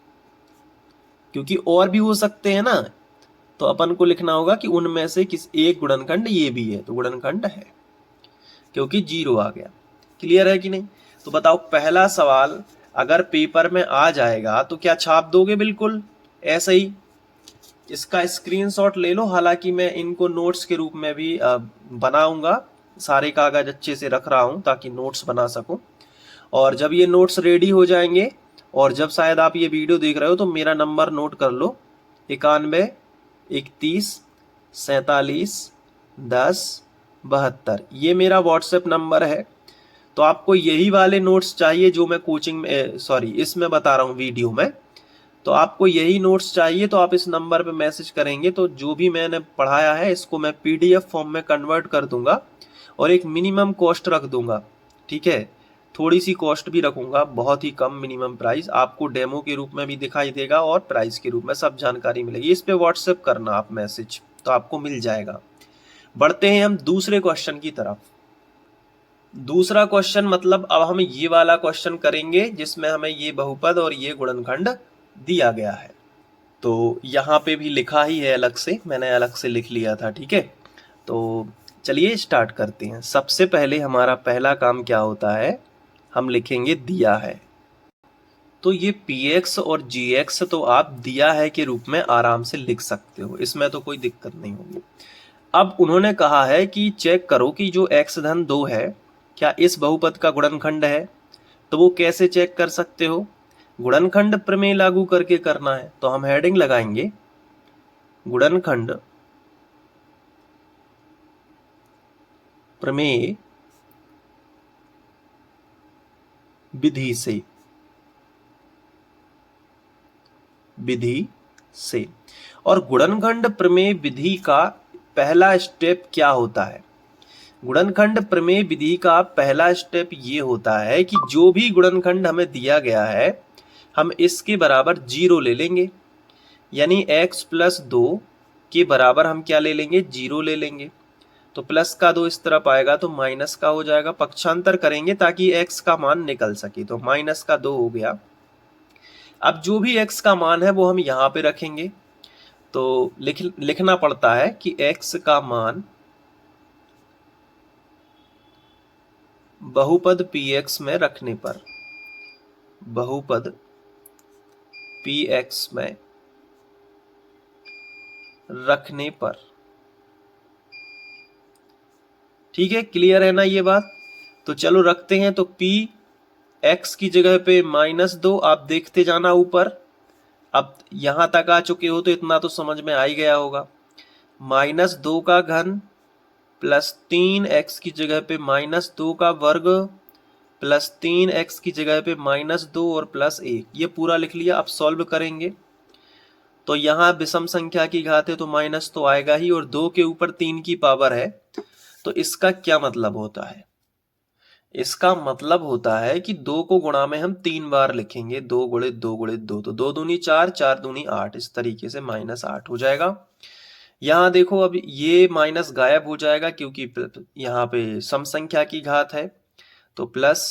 क्योंकि और भी हो सकते हैं ना, तो अपन को लिखना होगा कि उनमें से किस एक गुणनखंड ये भी है, तो गुणनखंड है, क्योंकि 0 आ गया। क्लियर है कि नहीं? तो बताओ, पहला सवाल अगर पेपर में आ जाएगा तो क्या छाप दोगे? बिल्कुल ऐसे ही। इसका स्क्रीनशॉट ले लो, हालांकि मैं इनको नोट्स के रूप में भी बनाऊंगा। सारे कागज अच्छे से रख रहा हूं ताकि नोट्स बना सकूं, और जब ये नोट्स रेडी हो जाएंगे, और जब शायद आप ये वीडियो देख रहे हो, तो मेरा नंबर नोट कर लो, 91 31 47 10 72। ये मेरा व्हाट्सएप नंबर है। तो आपको यही वाले नोट्स चाहिए जो मैं कोचिंग में, सॉरी इसमें बता रहा हूँ वीडियो में, तो आपको यही नोट्स चाहिए तो आप इस नंबर पे मैसेज करेंगे, तो जो भी मैंने पढ़ाया है इसको मैं PDF फॉर्म में कन्वर्ट कर दूंगा, और एक मिनिमम कॉस्ट रख दूंगा। ठीक है, थोड़ी सी कॉस्ट भी रखूंगा, बहुत ही कम मिनिमम प्राइस। आपको डेमो के रूप में भी दिखाई देगा और प्राइस के रूप में सब जानकारी मिलेगी। इस पे व्हाट्सएप करना आप मैसेज। तो आपको मिल जाएगा। बढ़ते हैं हम दूसरे क्वेश्चन की तरफ। दूसरा क्वेश्चन मतलब अब हम ये वाला क्वेश्चन करेंगे जिसमें हमें ये बहुपद और ये गुणनखंड दिया गया है। तो यहाँ पे भी लिखा ही है अलग से, मैंने अलग से लिख लिया था, ठीक है। तो चलिए स्टार्ट करते हैं। सबसे पहले हमारा पहला काम क्या होता है, हम लिखेंगे दिया है। तो ये px और gx तो आप दिया है के रूप में आराम से लिख सकते हो, इसमें तो कोई दिक्कत नहीं होगी। अब उन्होंने कहा है कि चेक करो कि जो x धन 2 है क्या इस बहुपद का गुणनखंड है। तो वो कैसे चेक कर सकते हो, गुणनखंड प्रमेय लागू करके करना है। तो हम हेडिंग लगाएंगे गुणनखंड प्रमेय विधि से, विधि से। और गुणनखंड प्रमेय विधि का पहला स्टेप क्या होता है, गुणनखंड प्रमेय विधि का पहला स्टेप ये होता है कि जो भी गुणनखंड हमें दिया गया है हम इसके बराबर 0 ले लेंगे, यानी x प्लस 2 के बराबर हम क्या ले लेंगे, 0 ले लेंगे। तो प्लस का 2 इस तरफ आएगा तो माइनस का हो जाएगा, पक्षांतर करेंगे ताकि x का मान निकल सके। तो माइनस का 2 हो गया। अब जो भी x का मान है वो हम यहाँ पे रखेंगे। तो लिखना पड़ता है कि x का मान बहुपद px में रखने पर, बहुपद px में रखने पर, ठीक है, क्लियर है ना ये बात। तो चलो रखते हैं। तो p x की जगह पे -2, आप देखते जाना ऊपर। अब यहां तक आ चुके हो तो इतना तो समझ में आ ही गया होगा। -2 का घन प्लस 3x की जगह पे -2 का वर्ग प्लस 3x की जगह पे -2 और प्लस 1, ये पूरा लिख लिया। अब सॉल्व करेंगे तो यहाँ विषम संख्या की घात है तो माइनस तो आएगा ही, और 2 के ऊपर 3 की पावर है। तो इसका क्या मतलब होता है, इसका मतलब होता है कि 2 को गुणा में हम 3 बार लिखेंगे, 2 गुणे 2 गुणे 2, तो 2 दूनी 4, 4 दूनी 8, इस तरीके से -8 हो जाएगा। यहाँ देखो अब ये माइनस गायब हो जाएगा क्योंकि यहाँ पे सम संख्या की घात है। तो प्लस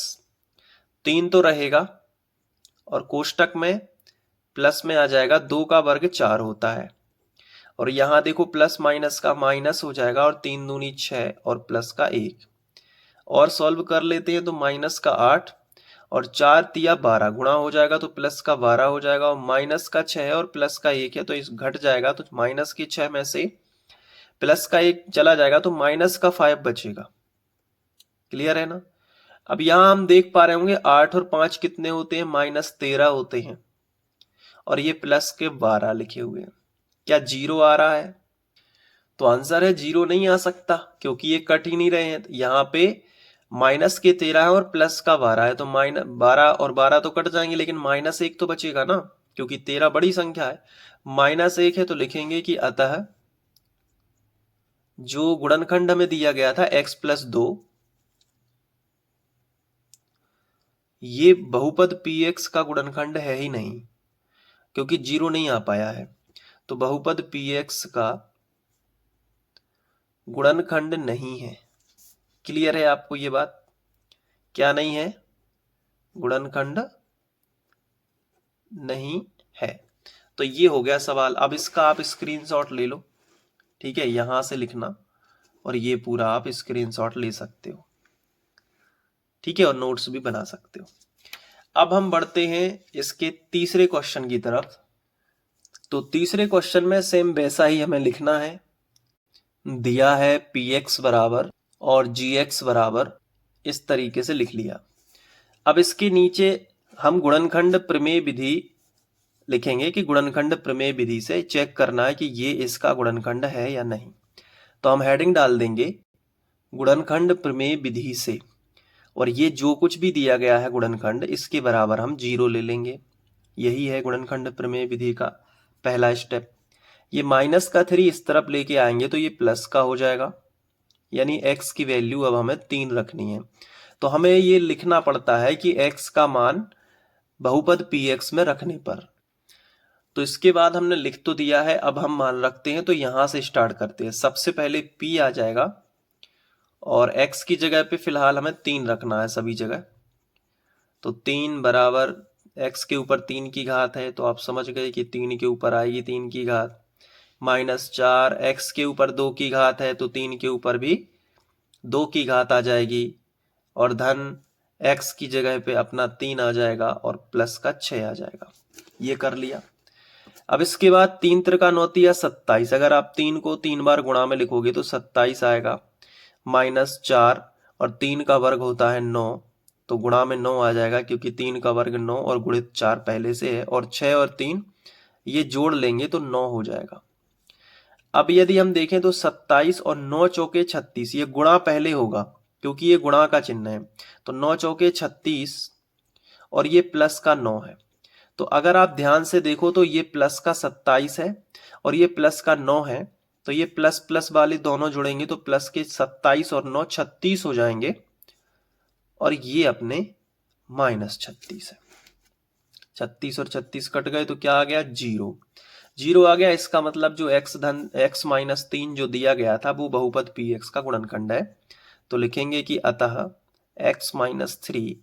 3 तो रहेगा और कोष्टक में प्लस में आ जाएगा, 2 का वर्ग 4 होता है। और यहाँ देखो प्लस माइनस का माइनस हो जाएगा, और 3 दूनी 6 और प्लस का 1, और सॉल्व कर लेते हैं तो माइनस का 8 और 4 तिया 12 गुणा हो जाएगा तो प्लस का 12 हो जाएगा, और माइनस का 6 और प्लस का 1 है तो इस घट जाएगा, तो माइनस के 6 में से प्लस का 1 चला जाएगा तो माइनस का 5 बचेगा। क्लियर है ना। अब यहां हम देख पा रहे होंगे 8 और 5 कितने होते हैं, -13 होते हैं, और ये प्लस के 12 लिखे हुए हैं। क्या 0 आ रहा है, तो आंसर है 0 नहीं आ सकता क्योंकि ये कट ही नहीं रहे हैं। यहाँ पे माइनस के 13 है और प्लस का 12 है, तो -12 और 12 तो कट जाएंगे, लेकिन -1 तो बचेगा ना, क्योंकि 13 बड़ी संख्या है। -1 है तो लिखेंगे कि अतः जो गुणनखंड हमें दिया गया था x प्लस 2, ये बहुपद px का गुणनखंड है ही नहीं, क्योंकि 0 नहीं आ पाया है। तो बहुपद px का गुणनखंड नहीं है। क्लियर है आपको ये बात, क्या नहीं है, गुणनखंड नहीं है। तो ये हो गया सवाल। अब इसका आप स्क्रीनशॉट ले लो, ठीक है, यहां से लिखना और ये पूरा आप स्क्रीनशॉट ले सकते हो, ठीक है, और नोट्स भी बना सकते हो। अब हम बढ़ते हैं इसके तीसरे क्वेश्चन की तरफ। तो तीसरे क्वेश्चन में सेम वैसा ही हमें लिखना है। दिया है px बराबर और gx बराबर, इस तरीके से लिख लिया। अब इसके नीचे हम गुणनखंड प्रमेय विधि लिखेंगे कि गुणनखंड प्रमेय विधि से चेक करना है कि ये इसका गुणनखंड है या नहीं। तो हम हेडिंग डाल देंगे गुणनखंड प्रमेय विधि से, और ये जो कुछ भी दिया गया है गुणनखंड, इसके बराबर हम 0 ले लेंगे। यही है गुणनखंड प्रमेय विधि का पहला स्टेप। ये माइनस का 3 इस तरफ लेके आएंगे तो ये प्लस का हो जाएगा, यानी x की वैल्यू अब हमें 3 रखनी है। तो हमें ये लिखना पड़ता है कि x का मान बहुपद px में रखने पर। तो इसके बाद हमने लिख तो दिया है, अब हम मान रखते हैं, तो यहां से स्टार्ट करते हैं। सबसे पहले p आ जाएगा और x की जगह पे फिलहाल हमें 3 रखना है सभी जगह। तो 3 बराबर x के ऊपर 3 की घात है, तो आप समझ गए कि 3 के ऊपर आएगी 3 की घात, -4 x के ऊपर 2 की घात है, तो 3 के ऊपर भी 2 की घात आ जाएगी, और धन x की जगह पे अपना 3 आ जाएगा और प्लस का 6 आ जाएगा। ये कर लिया। अब इसके बाद 3 त्रिका 9 तिया 27। अगर आप 3 को 3 बार गुणा में लिखोगे तो 27 आएगा, -4 और 3 का वर्ग होता है 9, तो गुणा में 9 आ जाएगा, क्योंकि 3 का वर्ग 9 और गुणित 4 पहले से है, और 6 और 3 ये जोड़ लेंगे तो 9 हो जाएगा। अब यदि हम देखें तो 27 और 9 चौके 36, ये गुणा पहले होगा क्योंकि ये गुणा का चिन्ह है, तो 9 चौके 36 और ये प्लस का 9 है। तो अगर आप ध्यान से देखो तो ये प्लस का 27 है और ये प्लस का 9 है, तो ये प्लस प्लस वाले दोनों जुड़ेंगे तो प्लस के 27 और 9 36 हो जाएंगे, और ये अपने -36 है। 36 और 36 कट गए तो क्या आ गया, 0 0 आ गया। इसका मतलब जो x माइनस 3 जो दिया गया था वो बहुपद px का गुणनखंड है। तो लिखेंगे कि अतः x माइनस 3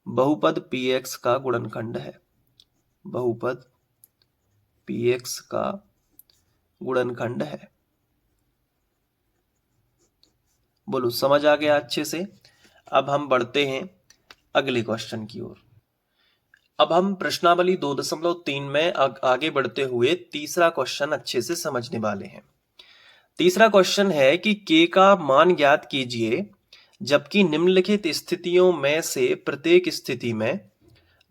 बहुपद px का गुणनखंड है, बहुपद px का गुणनखंड है। बोलो समझ आ गया अच्छे से। अब हम बढ़ते हैं अगले क्वेश्चन की ओर। अब हम प्रश्नावली 2.3 में आगे बढ़ते हुए तीसरा क्वेश्चन अच्छे से समझने वाले हैं। तीसरा क्वेश्चन है कि k का मान ज्ञात कीजिए जबकि निम्नलिखित स्थितियों में से प्रत्येक स्थिति में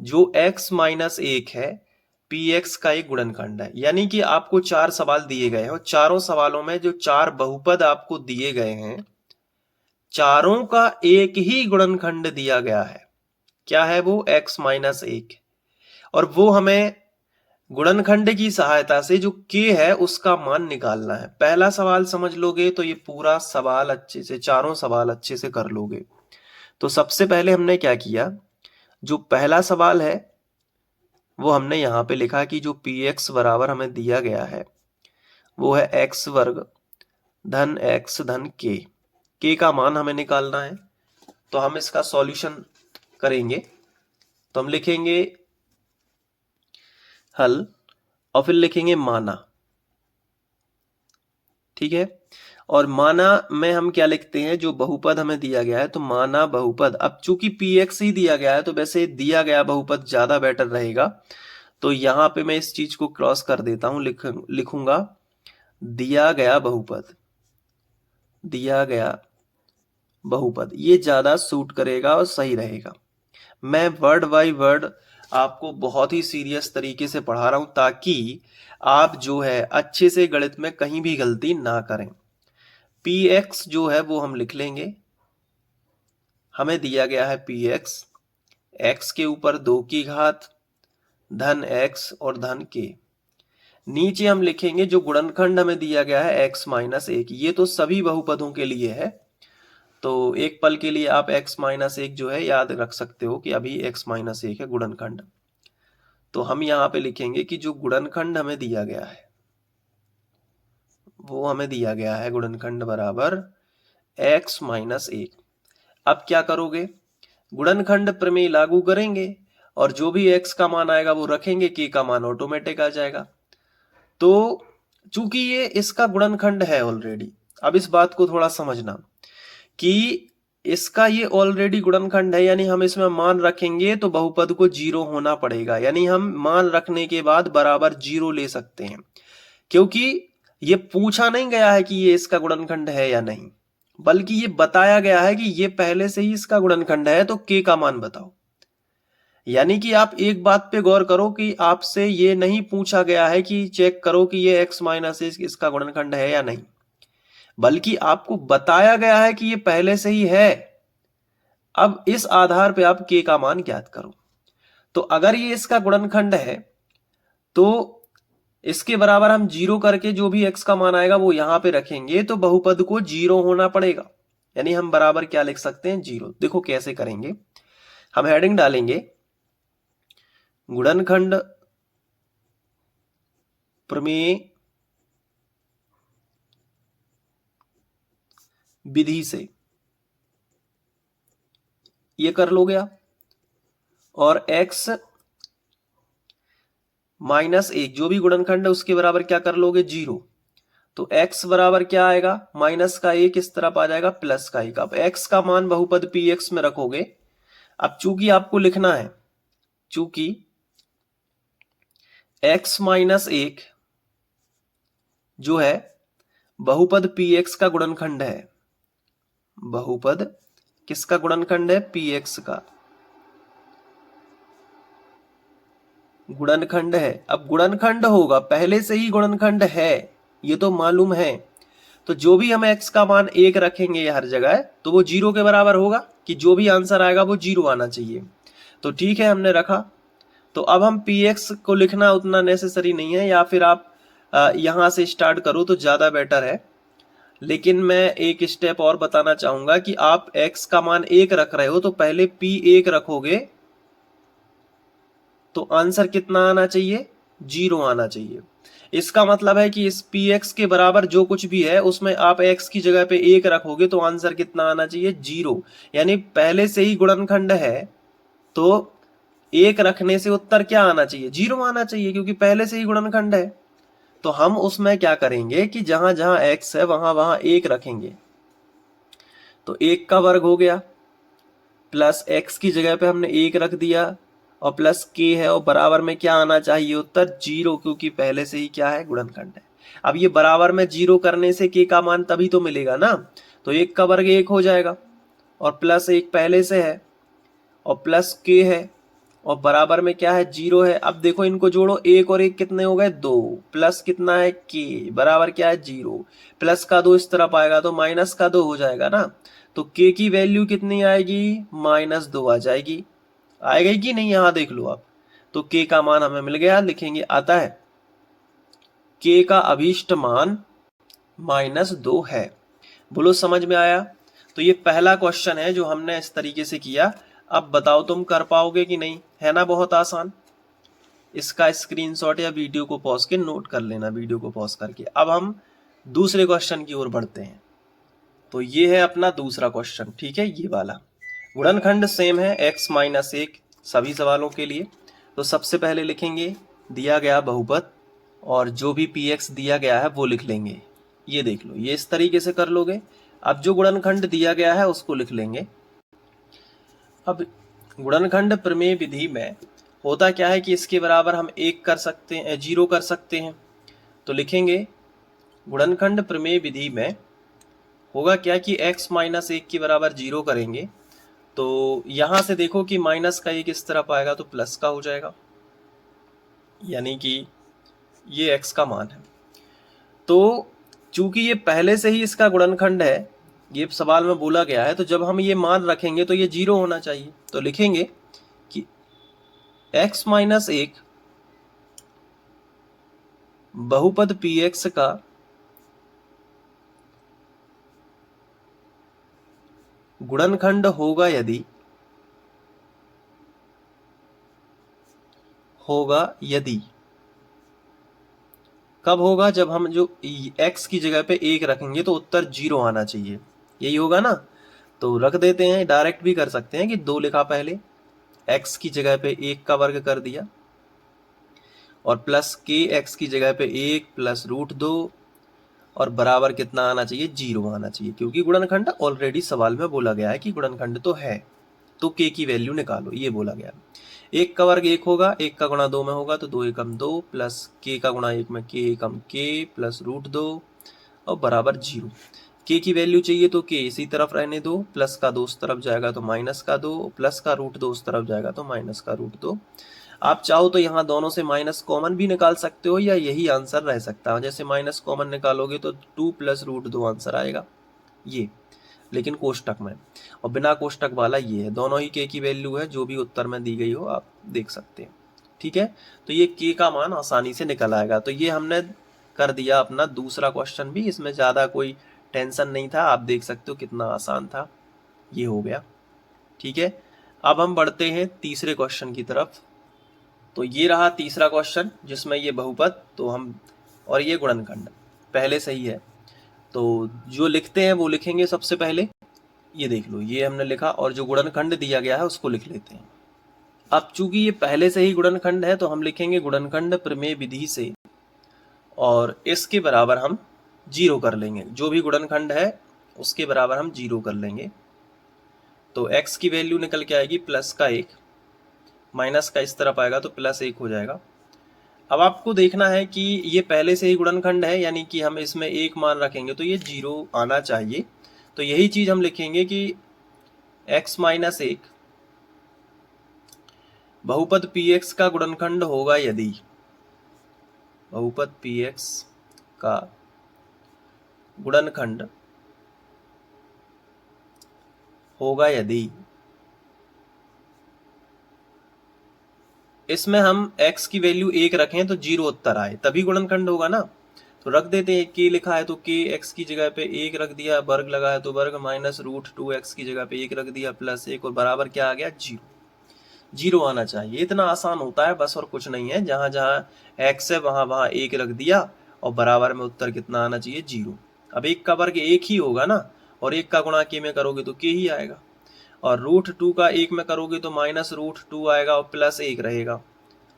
जो x माइनस 1 है px का एक गुणनखंड है। यानी कि आपको 4 सवाल दिए गए हैं और चारों सवालों में जो 4 बहुपद आपको दिए गए हैं, चारों का एक ही गुणनखंड दिया गया है। क्या है वो, x माइनस 1, और वो हमें गुणनखंड की सहायता से जो k है उसका मान निकालना है। पहला सवाल समझ लोगे तो ये पूरा सवाल अच्छे से, चारों सवाल अच्छे से कर लोगे। तो सबसे पहले हमने क्या किया, जो पहला सवाल है वो हमने यहाँ पे लिखा कि जो px बराबर हमें दिया गया है वो है x वर्ग धन x धन k का मान हमें निकालना है। तो हम इसका सॉल्यूशन करेंगे। तो हम लिखेंगे हल और फिर लिखेंगे माना, ठीक है। और माना में हम क्या लिखते हैं, जो बहुपद हमें दिया गया है तो माना बहुपद। अब चूंकि px ही दिया गया है तो वैसे दिया गया बहुपद ज्यादा बेटर रहेगा, तो यहां पे मैं इस चीज को क्रॉस कर देता हूं, लिखूंगा दिया गया बहुपद, दिया गया बहुपद, ये ज्यादा सूट करेगा और सही रहेगा। मैं वर्ड बाय वर्ड आपको बहुत ही सीरियस तरीके से पढ़ा रहा हूं ताकि आप जो है अच्छे से गणित में कहीं भी गलती ना करें। px जो है वो हम लिख लेंगे, हमें दिया गया है px, x के ऊपर 2 की घात धन x और धन k। नीचे हम लिखेंगे जो गुणनखंड हमें दिया गया है x माइनस 1, ये तो सभी बहुपदों के लिए है, तो एक पल के लिए आप x माइनस 1 जो है याद रख सकते हो कि अभी x माइनस 1 है गुणनखंड। तो हम यहाँ पे लिखेंगे कि जो गुणनखंड हमें दिया गया है वो हमें दिया गया है गुणनखंड बराबर x माइनस 1। अब क्या करोगे, गुणनखंड प्रमेय लागू करेंगे और जो भी x का मान आएगा वो रखेंगे, k का मान ऑटोमेटिक आ जाएगा। तो चूंकि ये इसका गुणनखंड है ऑलरेडी, अब इस बात को थोड़ा समझना कि इसका ये ऑलरेडी गुणनखंड है, यानी हम इसमें मान रखेंगे तो बहुपद को 0 होना पड़ेगा, यानी हम मान रखने के बाद बराबर 0 ले सकते हैं, क्योंकि ये पूछा नहीं गया है कि ये इसका गुणनखंड है या नहीं, बल्कि ये बताया गया है कि ये पहले से ही इसका गुणनखंड है, तो k का मान बताओ। यानी कि आप एक बात पे गौर करो कि आपसे ये नहीं पूछा गया है कि चेक करो कि ये x माइनस इसका गुणनखंड है या नहीं, बल्कि आपको बताया गया है कि ये पहले से ही है। अब इस आधार पे आप k का मान ज्ञात करो। तो अगर ये इसका गुणनखंड है तो इसके बराबर हम 0 करके जो भी x का मान आएगा वो यहां पे रखेंगे, तो बहुपद को 0 होना पड़ेगा, यानी हम बराबर क्या लिख सकते हैं, 0। देखो कैसे करेंगे, हम हेडिंग डालेंगे गुणनखंड प्रमेय विधि से ये कर लोगे आप। और x माइनस 1 जो भी गुणनखंड है उसके बराबर क्या कर लोगे, 0। तो x बराबर क्या आएगा, माइनस का 1 इस तरफ आ जाएगा प्लस का 1। अब x का मान बहुपद px में रखोगे। अब चूंकि आपको लिखना है, चूंकि x माइनस 1 जो है बहुपद px का गुणनखंड है। बहुपद किसका गुणनखंड है, px का गुणनखंड है। अब गुणनखंड होगा, पहले से ही गुणनखंड है ये तो मालूम है। तो जो भी हम x का मान 1 रखेंगे हर जगह, तो वो 0 के बराबर होगा, कि जो भी आंसर आएगा वो 0 आना चाहिए। तो ठीक है, हमने रखा। तो अब हम px को लिखना उतना नेसेसरी नहीं है, या फिर आप यहां से स्टार्ट करो तो ज्यादा बेटर है। लेकिन मैं एक स्टेप और बताना चाहूंगा कि आप x का मान 1 रख रहे हो तो पहले p1 रखोगे तो आंसर कितना आना चाहिए, 0 आना चाहिए। इसका मतलब है कि इस px के बराबर जो कुछ भी है उसमें आप x की जगह पे 1 रखोगे तो आंसर कितना आना चाहिए, 0। यानी पहले से ही गुणनखंड है तो 1 रखने से उत्तर क्या आना चाहिए, 0 आना चाहिए, क्योंकि पहले से ही गुणनखंड है। तो हम उसमें क्या करेंगे कि जहां जहां x है वहां वहां 1 रखेंगे। तो 1 का वर्ग हो गया, प्लस x की जगह पे हमने 1 रख दिया, और प्लस k है, और बराबर में क्या आना चाहिए उत्तर, 0, क्योंकि पहले से ही क्या है, गुणनखंड है। अब ये बराबर में 0 करने से k का मान तभी तो मिलेगा ना। तो 1 का वर्ग 1 हो जाएगा, और प्लस 1 पहले से है, और प्लस k है, और बराबर में क्या है, 0 है। अब देखो इनको जोड़ो, 1 और 1 कितने हो गए, 2, प्लस कितना है k, बराबर क्या है, 0। प्लस का 2 इस तरफ आएगा तो माइनस का 2 हो जाएगा ना। तो k की वैल्यू कितनी आएगी, -2 आ जाएगी। आएगा कि नहीं, यहां देख लो आप। तो k का मान हमें मिल गया, लिखेंगे आता है k का अभीष्ट मान -2 है। बोलो समझ में आया। तो ये पहला क्वेश्चन है जो हमने इस तरीके से किया। अब बताओ तुम कर पाओगे कि नहीं, है ना बहुत आसान। इसका स्क्रीनशॉट या वीडियो को पॉज के नोट कर लेना, वीडियो को पॉज करके। अब हम दूसरे क्वेश्चन की ओर बढ़ते हैं। तो ये है अपना दूसरा क्वेश्चन, ठीक है, ये वाला। गुणनखंड सेम है x माइनस 1 सभी सवालों के लिए। तो सबसे पहले लिखेंगे दिया गया बहुपद, और जो भी px दिया गया है वो लिख लेंगे। ये देख लो, ये इस तरीके से कर लोगे। अब जो गुणनखंड दिया गया है उसको लिख लेंगे। अब गुणनखंड प्रमेय विधि में होता क्या है कि इसके बराबर हम 1 कर सकते हैं, 0 कर सकते हैं। तो लिखेंगे गुणनखंड प्रमेय विधि में होगा क्या कि x माइनस 1 के बराबर 0 करेंगे। तो यहां से देखो कि माइनस का 1 इस तरफ आएगा तो प्लस का हो जाएगा, यानी कि ये x का मान है। तो चूंकि ये पहले से ही इसका गुणनखंड है, ये सवाल में बोला गया है, तो जब हम ये मान रखेंगे तो ये 0 होना चाहिए। तो लिखेंगे कि x माइनस 1 बहुपद px का गुणनखंड होगा यदि कब होगा, जब हम जो x की जगह पे 1 रखेंगे तो उत्तर 0 आना चाहिए, यही होगा ना। तो रख देते हैं, डायरेक्ट भी कर सकते हैं कि 2 लिखा पहले, x की जगह पे 1 का वर्ग कर दिया, और प्लस k x की जगह पे 1 प्लस √2, और बराबर कितना आना चाहिए, 0 आना चाहिए, क्योंकि गुणनखंड ऑलरेडी सवाल में बोला गया है कि गुणनखंड तो है। तो k की वैल्यू निकालो, ये बोला गया। 1 का वर्ग 1 होगा, 1 का गुणा 2 में होगा तो 2 एकम 2, प्लस k का गुणा 1 में k एकम k प्लस √2, और बराबर 0। k की वैल्यू चाहिए तो k इसी तरफ रहने दो, प्लस का 2 उस तरफ जाएगा तो माइनस का 2, प्लस का √2 उस तरफ जाएगा तो माइनस का √2। आप चाहो तो यहाँ दोनों से माइनस कॉमन भी निकाल सकते हो, या यही आंसर रह सकता है। जैसे माइनस कॉमन निकालोगे तो 2 प्लस √2 आंसर आएगा ये, लेकिन कोष्टक में, और बिना कोष्टक वाला ये है। दोनों ही k की वैल्यू है, जो भी उत्तर में दी गई हो आप देख सकते हैं, ठीक है। तो ये k का मान आसानी से निकल आएगा। तो ये हमने कर दिया अपना दूसरा क्वेश्चन भी, इसमें ज़्यादा कोई टेंशन नहीं था, आप देख सकते हो कितना आसान था, ये हो गया, ठीक है। अब हम बढ़ते हैं तीसरे क्वेश्चन की तरफ। तो ये रहा तीसरा क्वेश्चन जिसमें ये बहुपद, तो हम और ये गुणनखंड पहले से ही है। तो जो लिखते हैं वो लिखेंगे सबसे पहले, ये देख लो ये हमने लिखा, और जो गुणनखंड दिया गया है उसको लिख लेते हैं। अब चूंकि ये पहले से ही गुणनखंड है तो हम लिखेंगे गुणनखंड प्रमेय विधि से, और इसके बराबर हम 0 कर लेंगे। जो भी गुणनखंड है उसके बराबर हम 0 कर लेंगे। तो x की वैल्यू निकल के आएगी +1, माइनस का इस तरफ आएगा तो +1 हो जाएगा। अब आपको देखना है कि ये पहले से ही गुणनखंड है, यानी कि हम इसमें 1 मान रखेंगे तो ये 0 आना चाहिए। तो यही चीज हम लिखेंगे कि x - 1 बहुपद px का गुणनखंड होगा यदि, बहुपद px का गुणनखंड होगा यदि इसमें हम x की वैल्यू 1 रखें तो 0 उत्तर आए, तभी गुणनखंड होगा ना। तो रख देते हैं, k लिखा है तो k x की जगह पे 1 रख दिया, वर्ग लगा है तो वर्ग, -√2x की जगह पे 1 रख दिया, +1, और बराबर क्या आ गया 0। 0 आना चाहिए। इतना आसान होता है बस, और कुछ नहीं है। जहां जहां x है वहां वहां 1 रख दिया, और बराबर में उत्तर कितना आना चाहिए 0। अब 1 का वर्ग 1 ही होगा ना, और 1 का गुणा k में करोगे तो k ही आएगा, और √2 का 1 में करोगे तो -√2 आएगा, और +1 रहेगा,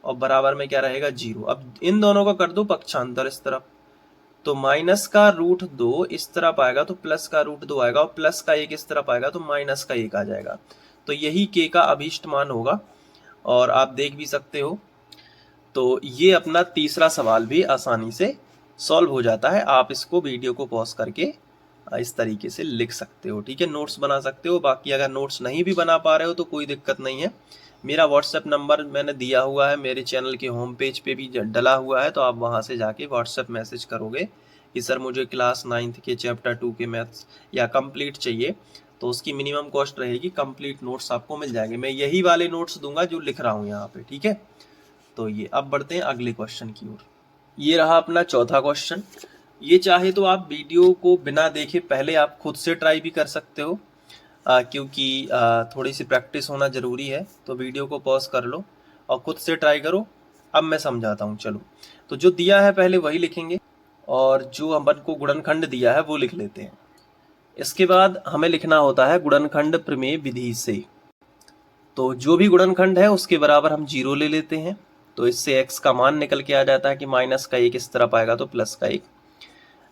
और बराबर में क्या रहेगा 0। अब इन दोनों का कर दो पक्षांतर इस तरफ, तो माइनस का √2 इस तरफ आएगा तो प्लस का √2 आएगा, और प्लस का 1 इस तरफ आएगा तो माइनस का 1 आ जाएगा। तो यही k का अभीष्ट मान होगा, और आप देख भी सकते हो। तो ये अपना तीसरा सवाल भी आसानी से सॉल्व हो जाता है। आप इसको वीडियो को पॉज करके इस तरीके से लिख सकते हो, ठीक है, नोट्स बना सकते हो। बाकी अगर नोट्स नहीं भी बना पा रहे हो तो कोई दिक्कत नहीं है, मेरा व्हाट्सएप नंबर मैंने दिया हुआ है, मेरे चैनल के होम पेज पे भी डला हुआ है, तो आप वहां से जाके व्हाट्सएप मैसेज करोगे कि सर मुझे क्लास 9th के चैप्टर 2 के मैथ्स या कंप्लीट चाहिए, तो उसकी मिनिमम कॉस्ट रहेगी, कंप्लीट नोट्स आपको मिल जाएंगे। मैं यही वाले नोट्स दूंगा जो लिख रहा हूँ यहाँ पे, ठीक है। तो ये अब बढ़ते हैं अगले क्वेश्चन की ओर। ये रहा अपना चौथा क्वेश्चन। ये चाहे तो आप वीडियो को बिना देखे पहले आप खुद से ट्राई भी कर सकते हो, क्योंकि थोड़ी सी प्रैक्टिस होना ज़रूरी है। तो वीडियो को पॉज कर लो और खुद से ट्राई करो। अब मैं समझाता हूँ। चलो, तो जो दिया है पहले वही लिखेंगे, और जो अपन को गुणनखंड दिया है वो लिख लेते हैं। इसके बाद हमें लिखना होता है गुणनखंड प्रमेय विधि से। तो जो भी गुणनखंड है उसके बराबर हम 0 ले लेते हैं। तो इससे x का मान निकल के आ जाता है कि -1 इस तरफ आएगा तो +1।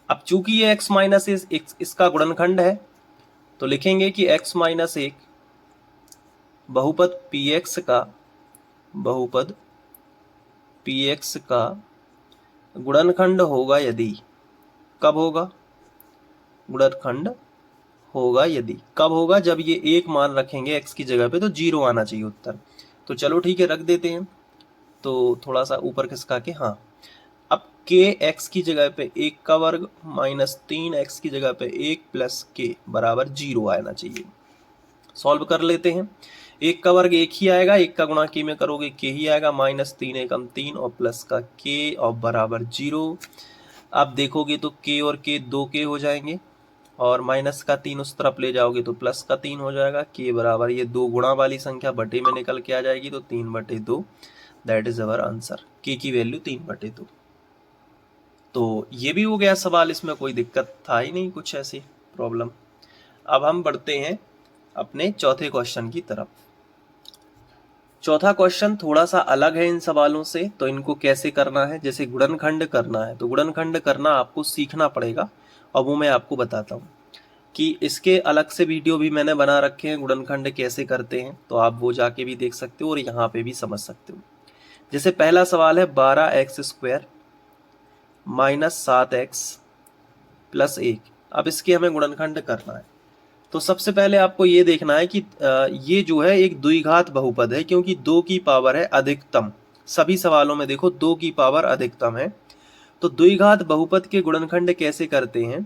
अब चूंकि ये x - इसका गुणनखंड है, तो लिखेंगे कि x - 1 बहुपद px का गुणनखंड होगा यदि, कब होगा, गुणनखंड होगा यदि, कब होगा, जब ये 1 मान रखेंगे x की जगह पे तो 0 आना चाहिए उत्तर। तो चलो ठीक है, रख देते हैं। तो थोड़ा सा ऊपर खिसका के, हाँ, अब k x की जगह पे 1 का वर्ग -3x की जगह पे 1 + k बराबर 0 आना चाहिए। सॉल्व कर लेते हैं। 1 का वर्ग 1 ही आएगा, 1 का गुणा k में करोगे k ही आएगा, -3 एकम 3 और प्लस का k और बराबर 0। आप देखोगे तो k और k 2k हो जाएंगे, और माइनस का 3 उस तरफ ले जाओगे तो प्लस का 3 हो जाएगा। k बराबर ये 2 गुणा वाली संख्या बटे में निकल के आ जाएगी, तो 3/2, that is our answer. k की वैल्यू 3/2। तो ये भी हो गया सवाल, इसमें कोई दिक्कत था ही नहीं, कुछ ऐसी प्रॉब्लम। अब हम बढ़ते हैं अपने चौथे क्वेश्चन की तरफ। चौथा क्वेश्चन थोड़ा सा अलग है इन सवालों से। तो इनको कैसे करना है, जैसे गुणनखंड करना है तो गुणनखंड करना आपको सीखना पड़ेगा, और वो मैं आपको बताता हूँ कि इसके अलग से वीडियो भी मैंने बना रखे हैं, गुणनखंड कैसे करते हैं, तो आप वो जाके भी देख सकते हो और यहाँ पे भी समझ सकते हो। जैसे पहला सवाल है 12x² - 7x + 1। अब इसके हमें गुणनखंड करना है। तो सबसे पहले आपको ये देखना है कि ये जो है एक द्विघात बहुपद है, क्योंकि 2 की पावर है अधिकतम। सभी सवालों में देखो 2 की पावर अधिकतम है। तो द्विघात बहुपद के गुणनखंड कैसे करते हैं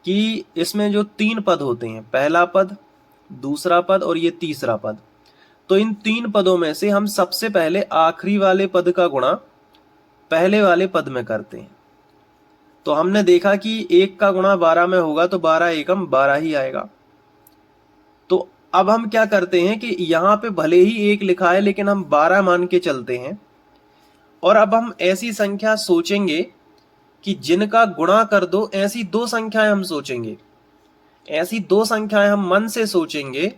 कि इसमें जो 3 पद होते हैं, पहला पद, दूसरा पद और ये तीसरा पद, तो इन 3 पदों में से हम सबसे पहले आखिरी वाले पद का गुणा पहले वाले पद में करते हैं। तो हमने देखा कि 1 का गुणा 12 में होगा तो 12 एकम 12 ही आएगा। तो अब हम क्या करते हैं कि यहाँ पे भले ही 1 लिखा है लेकिन हम 12 मान के चलते हैं, और अब हम ऐसी संख्या सोचेंगे कि जिनका गुणा कर दो, ऐसी दो संख्याएं हम सोचेंगे, ऐसी दो संख्याएं हम मन से सोचेंगे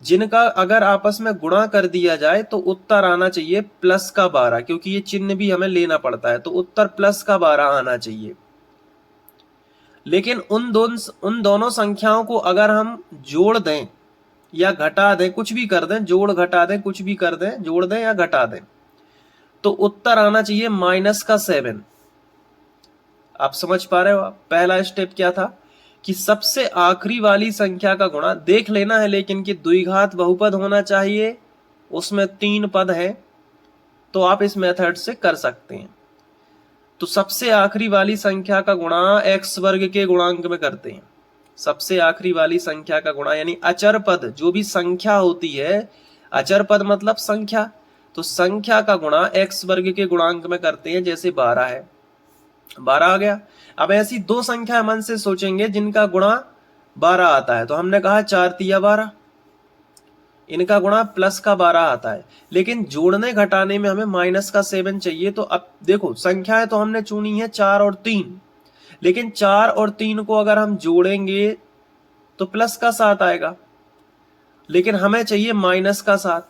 जिनका अगर आपस में गुणा कर दिया जाए तो उत्तर आना चाहिए +12, क्योंकि ये चिन्ह भी हमें लेना पड़ता है, तो उत्तर +12 आना चाहिए। लेकिन उन दोनों संख्याओं को अगर हम जोड़ दें या घटा दें, कुछ भी कर दें, जोड़ घटा दें, कुछ भी कर दें, जोड़ दें या घटा दें, तो उत्तर आना चाहिए -7। आप समझ पा रहे हो? आप पहला स्टेप क्या था कि सबसे आखिरी वाली संख्या का गुणा देख लेना है, लेकिन कि द्विघात बहुपद होना चाहिए, उसमें 3 पद है, तो आप इस मेथड से कर सकते हैं। तो सबसे आखिरी वाली संख्या का गुणा x वर्ग के गुणांक में करते हैं। सबसे आखिरी वाली संख्या का गुणा यानी अचर पद, जो भी संख्या होती है, अचर पद मतलब संख्या, तो संख्या का गुणा x वर्ग के गुणांक में करते हैं। जैसे 12 है, 12 आ गया। अब ऐसी दो संख्या मन से सोचेंगे जिनका गुणा 12 आता है, तो हमने कहा 4 तिया 12, इनका गुणा +12 आता है, लेकिन जोड़ने घटाने में हमें -7 चाहिए। तो अब देखो संख्याएं तो हमने चुनी है 4 और 3, लेकिन 4 और 3 को अगर हम जोड़ेंगे तो +7 आएगा, लेकिन हमें चाहिए -7।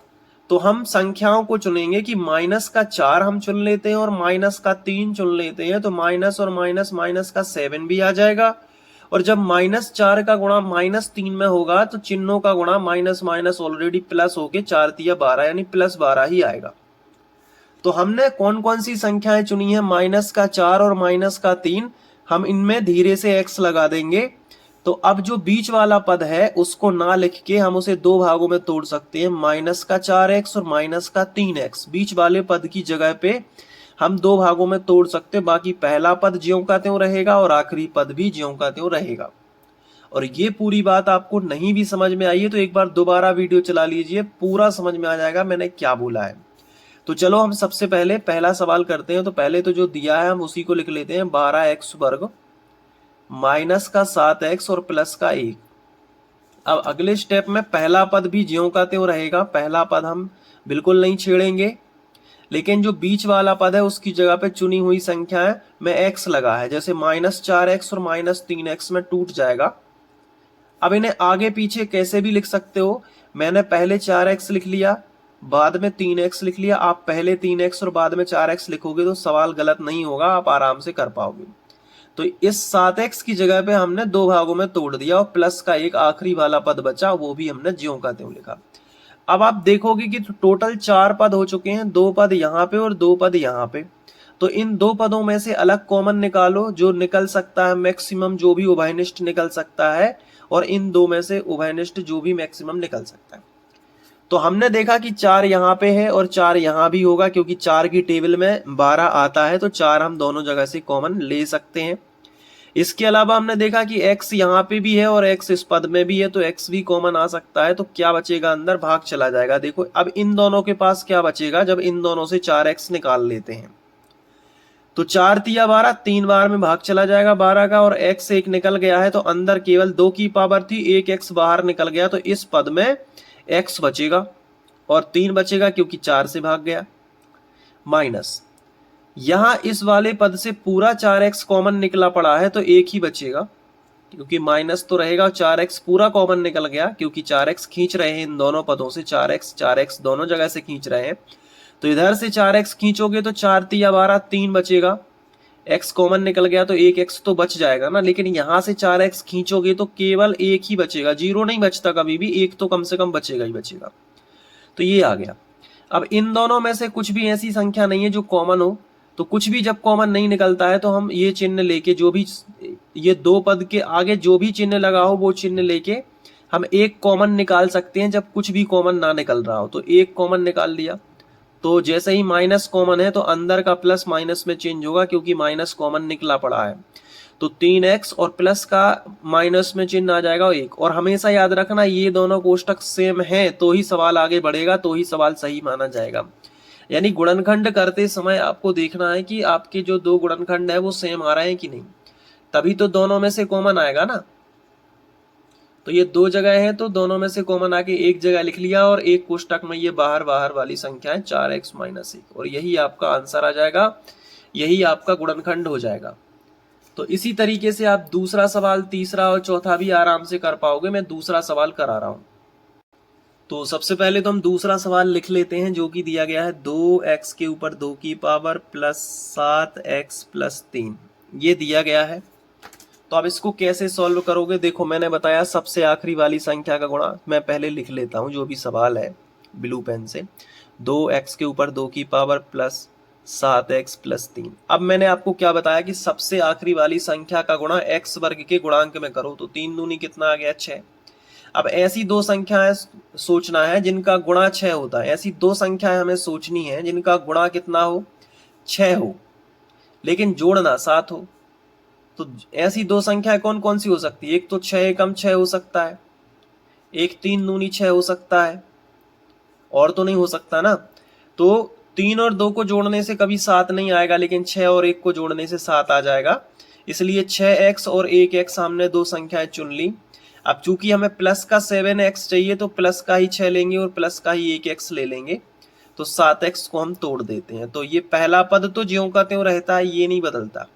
तो हम संख्याओं को चुनेंगे कि -4 हम चुन लेते हैं और -3 चुन लेते हैं, तो माइनस और माइनस -7 भी आ जाएगा। और जब -4 का गुणा -3 में होगा तो चिन्हों का गुणा माइनस माइनस ऑलरेडी प्लस होके 4 तिया 12 यानी +12 ही आएगा। तो हमने कौन कौन सी संख्याएं चुनी है, -4 और -3, हम इनमें धीरे से x लगा देंगे। तो अब जो बीच वाला पद है उसको ना लिख के हम उसे दो भागों में तोड़ सकते हैं, -4x और -3x। बीच वाले पद की जगह पे हम दो भागों में तोड़ सकते हैं, बाकी पहला पद ज्यों का त्यों रहेगा और आखिरी पद भी ज्यों का त्यों रहेगा। और ये पूरी बात आपको नहीं भी समझ में आई है तो एक बार दोबारा वीडियो चला लीजिए, पूरा समझ में आ जाएगा मैंने क्या बोला है। तो चलो हम सबसे पहले पहला सवाल करते हैं। तो पहले तो जो दिया है हम उसी को लिख लेते हैं, 12x वर्ग -7x और +1। अब अगले स्टेप में पहला पद भी ज्यों का त्यों रहेगा, पहला पद हम बिल्कुल नहीं छेड़ेंगे, लेकिन जो बीच वाला पद है उसकी जगह पे चुनी हुई संख्याएं में x लगा है, जैसे -4x और -3x में टूट जाएगा। अब इन्हें आगे पीछे कैसे भी लिख सकते हो, मैंने पहले 4x लिख लिया, बाद में 3x लिख लिया। आप पहले 3x और बाद में 4x लिखोगे तो सवाल गलत नहीं होगा, आप आराम से कर पाओगे। तो इस 7x की जगह पे हमने दो भागों में तोड़ दिया और प्लस का एक आखिरी वाला पद बचा, वो भी हमने ज्यों का त्यों लिखा। अब आप देखोगे कि टोटल 4 पद हो चुके हैं, 2 पद यहाँ पे और 2 पद यहाँ पे। तो इन 2 पदों में से अलग कॉमन निकालो, जो निकल सकता है मैक्सिमम, जो भी उभयनिष्ठ निकल सकता है, और इन दो में से उभयनिष्ठ जो भी मैक्सिमम निकल सकता है। तो हमने देखा कि 4 यहाँ पे है और 4 यहाँ भी होगा, क्योंकि 4 की टेबल में 12 आता है, तो 4 हम दोनों जगह से कॉमन ले सकते हैं। इसके अलावा हमने देखा कि x यहाँ पे भी है और x इस पद में भी है, तो x भी कॉमन आ सकता है। तो क्या बचेगा, अंदर भाग चला जाएगा। देखो अब इन दोनों के पास क्या बचेगा, जब इन दोनों से 4x निकाल लेते हैं तो 4 तिया 12, 3 बार में भाग चला जाएगा 12 का, और x 1 निकल गया है, तो अंदर केवल 2 की पावर थी, एक x बाहर निकल गया, तो इस पद में x बचेगा और 3 बचेगा क्योंकि 4 से भाग गया। माइनस यहां इस वाले पद से पूरा 4x कॉमन निकला पड़ा है, तो एक ही बचेगा, क्योंकि माइनस तो रहेगा, 4x पूरा कॉमन निकल गया, क्योंकि 4x खींच रहे हैं इन दोनों पदों से, 4x दोनों जगह से खींच रहे हैं। तो इधर से 4x खींचोगे तो 4 तिया 12, 3 बचेगा, x कॉमन निकल गया तो एक x तो बच जाएगा ना, लेकिन यहां से 4x खींचोगे तो केवल एक ही बचेगा, 0 नहीं बचता कभी भी, एक तो कम से कम बचेगा ही बचेगा। तो ये आ गया। अब इन दोनों में से कुछ भी ऐसी संख्या नहीं है जो कॉमन हो, तो कुछ भी जब कॉमन नहीं निकलता है तो हम ये चिन्ह लेके, जो भी ये 2 पद के आगे जो भी चिन्ह लगा हो वो चिन्ह लेके हम एक कॉमन निकाल सकते हैं, जब कुछ भी कॉमन ना निकल रहा हो। तो एक कॉमन निकाल लिया, तो जैसे ही माइनस कॉमन है तो अंदर का प्लस माइनस में चेंज होगा, क्योंकि माइनस कॉमन निकला पड़ा है। तो 3x और प्लस का माइनस में चिन्ह आ जाएगा 1। और हमेशा याद रखना ये दोनों कोष्टक सेम है तो ही सवाल आगे बढ़ेगा, तो ही सवाल सही माना जाएगा। यानी गुणनखंड करते समय आपको देखना है कि आपके जो 2 गुणनखंड है वो सेम आ रहे हैं कि नहीं, तभी तो दोनों में से कॉमन आएगा ना। तो ये 2 जगह है तो दोनों में से कॉमन आके एक जगह लिख लिया, और एक कोष्टक में ये बाहर वाली संख्या है 4x - 1, और यही आपका आंसर आ जाएगा, यही आपका गुणनखंड हो जाएगा। तो इसी तरीके से आप दूसरा सवाल, तीसरा और चौथा भी आराम से कर पाओगे। मैं दूसरा सवाल करा रहा हूं। तो सबसे पहले तो हम दूसरा सवाल लिख लेते हैं, जो कि दिया गया है 2x के ऊपर 2 की पावर प्लस 7x प्लस 3, ये दिया गया है। तो आप इसको कैसे सॉल्व करोगे? देखो, मैंने बताया सबसे आखिरी वाली संख्या का गुणा। मैं पहले लिख लेता हूं जो भी सवाल है ब्लू पेन से। 2x के ऊपर 2 की पावर प्लस 7x प्लस 3। अब मैंने आपको क्या बताया कि सबसे आखिरी वाली संख्या का गुणा x वर्ग के गुणांक में करो। तो 3 दूनी कितना आ गया? 6। अब ऐसी दो संख्याएं सोचना है जिनका गुणा 6 होता है। ऐसी दो संख्याएं हमें सोचनी है जिनका गुणा कितना हो? 6 हो, लेकिन जोड़ना 7 हो। तो ऐसी दो संख्याएं कौन कौन सी हो सकती है? एक तो 6 एकम 6 हो सकता है, एक 3 दूनी 6 हो सकता है, और तो नहीं हो सकता ना। तो 3 और 2 को जोड़ने से कभी 7 नहीं आएगा, लेकिन 6 और 1 को जोड़ने से 7 आ जाएगा। इसलिए 6x और 1x हमने दो संख्याएं चुन ली। अब चूंकि हमें प्लस का 7x चाहिए तो प्लस का ही 6 लेंगे और प्लस का ही 1x ले लेंगे। तो 7x को हम तोड़ देते हैं। तो ये पहला पद तो ज्यों का त्यों रहता है, ये नहीं बदलता।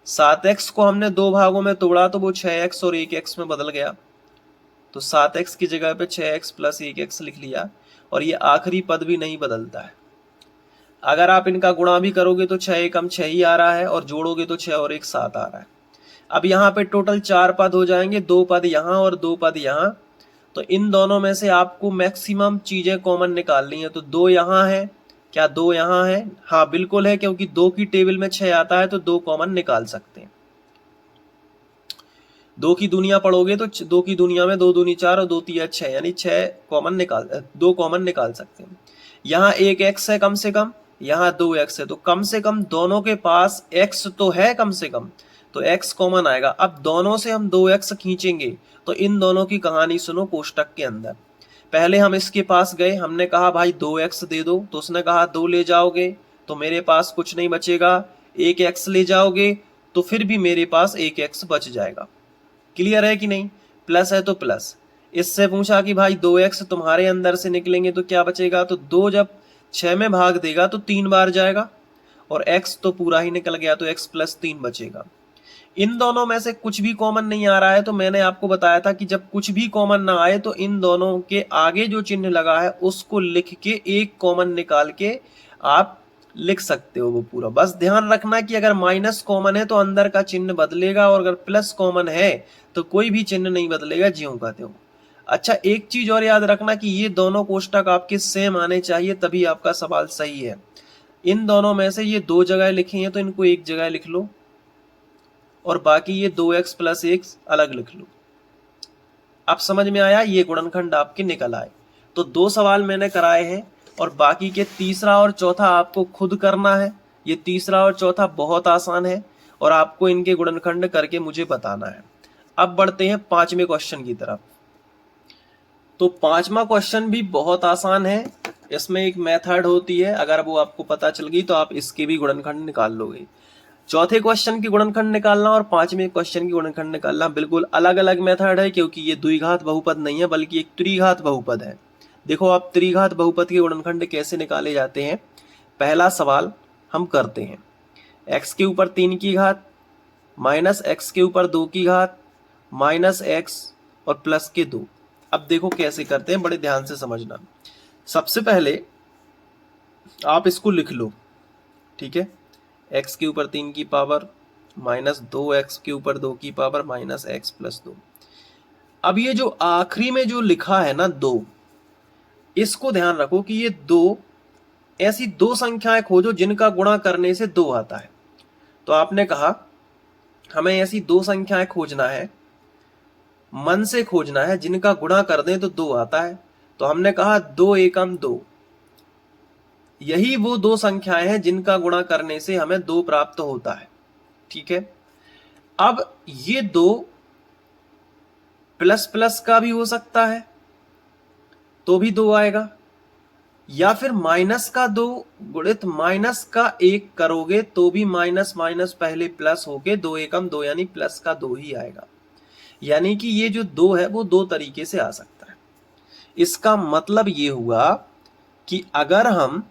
7x को हमने दो भागों में तोड़ा तो वो 6x और 1x में बदल गया। तो 7x की जगह पे 6x प्लस 1x लिख लिया, और ये आखिरी पद भी नहीं बदलता है। अगर आप इनका गुणा भी करोगे तो 6 एकम 6 ही आ रहा है, और जोड़ोगे तो 6 और 1 7 आ रहा है। अब यहाँ पे टोटल 4 पद हो जाएंगे, 2 पद यहाँ और 2 पद यहाँ। तो इन दोनों में से आपको मैक्सिमम चीजें कॉमन निकालनी है। तो 2 यहाँ है, क्या 2 यहाँ है? हाँ बिल्कुल है, क्योंकि 2 की टेबल में 6 आता है तो 2 कॉमन निकाल सकते हैं। 2 की दुनिया पढ़ोगे तो 2 की दुनिया में 2 दूनी 4 और 2 तिया 6, यानी 6 कॉमन निकाल 2 कॉमन निकाल सकते हैं। यहाँ एक x है कम से कम, यहाँ 2x है, तो कम से कम दोनों के पास x तो है कम से कम, तो x कॉमन आएगा। अब दोनों से हम 2x खींचेंगे तो इन दोनों की कहानी सुनो कोष्टक के अंदर। पहले हम इसके पास गए, हमने कहा भाई 2x दे दो, तो उसने कहा 2 ले जाओगे तो मेरे पास कुछ नहीं बचेगा। 1x ले जाओगे तो फिर भी मेरे पास 1x बच जाएगा। क्लियर है कि नहीं? प्लस है तो प्लस। इससे पूछा कि भाई 2x तुम्हारे अंदर से निकलेंगे तो क्या बचेगा? तो 2 जब 6 में भाग देगा तो 3 बार जाएगा, और x तो पूरा ही निकल गया, तो x प्लस 3 बचेगा। इन दोनों में से कुछ भी कॉमन नहीं आ रहा है, तो मैंने आपको बताया था कि जब कुछ भी कॉमन ना आए तो इन दोनों के आगे जो चिन्ह लगा है उसको लिख के एक कॉमन निकाल के आप लिख सकते हो वो पूरा। बस ध्यान रखना कि अगर माइनस कॉमन है तो अंदर का चिन्ह बदलेगा, और अगर प्लस कॉमन है तो कोई भी चिन्ह नहीं बदलेगा, ज्यों का त्यों। अच्छा, एक चीज और याद रखना कि ये दोनों कोष्टक आपके सेम आने चाहिए, तभी आपका सवाल सही है। इन दोनों में से ये 2 जगह लिखी हैं तो इनको एक जगह लिख लो, और बाकी ये 2x प्लस 1 अलग लिख लो। अब समझ में आया? ये गुणनखंड आपके निकल आए। तो 2 सवाल मैंने कराए हैं, और बाकी के तीसरा और चौथा आपको खुद करना है। ये तीसरा और चौथा बहुत आसान है, और आपको इनके गुणनखंड करके मुझे बताना है। अब बढ़ते हैं 5वें क्वेश्चन की तरफ। तो 5वां क्वेश्चन भी बहुत आसान है। इसमें एक मेथड होती है, अगर वो आपको पता चल गई तो आप इसके भी गुणनखंड निकाल लोगे। चौथे क्वेश्चन की गुणनखंड निकालना और 5वें क्वेश्चन की गुणनखंड निकालना बिल्कुल अलग अलग मेथड है, क्योंकि ये द्विघात बहुपद नहीं है बल्कि एक त्रिघात बहुपद है। देखो, आप त्रिघात बहुपद के गुणनखंड कैसे निकाले जाते हैं। पहला सवाल हम करते हैं, x के ऊपर 3 की घात माइनस x के ऊपर 2 की घात माइनस x और प्लस के 2। अब देखो कैसे करते हैं, बड़े ध्यान से समझना। सबसे पहले आप इसको लिख लो, ठीक है। x के ऊपर 3 की पावर माइनस 2x के ऊपर 2 की पावर माइनस x प्लस 2। अब ये जो आखिरी में जो लिखा है ना 2, इसको ध्यान रखो कि ये 2 ऐसी दो संख्याएं खोजो जिनका गुणा करने से 2 आता है। तो आपने कहा हमें ऐसी दो संख्याएं खोजना है, मन से खोजना है, जिनका गुणा कर दें तो 2 आता है। तो हमने कहा 2 एकम 2, यही वो दो संख्याएं हैं जिनका गुणा करने से हमें 2 प्राप्त होता है, ठीक है। अब ये 2 प्लस प्लस का भी हो सकता है तो भी 2 आएगा, या फिर माइनस का 2 गुणित माइनस का 1 करोगे तो भी माइनस माइनस पहले प्लस होके 2 एकम 2 यानी प्लस का 2 ही आएगा। यानी कि ये जो 2 है वो 2 तरीके से आ सकता है। इसका मतलब ये हुआ कि अगर हम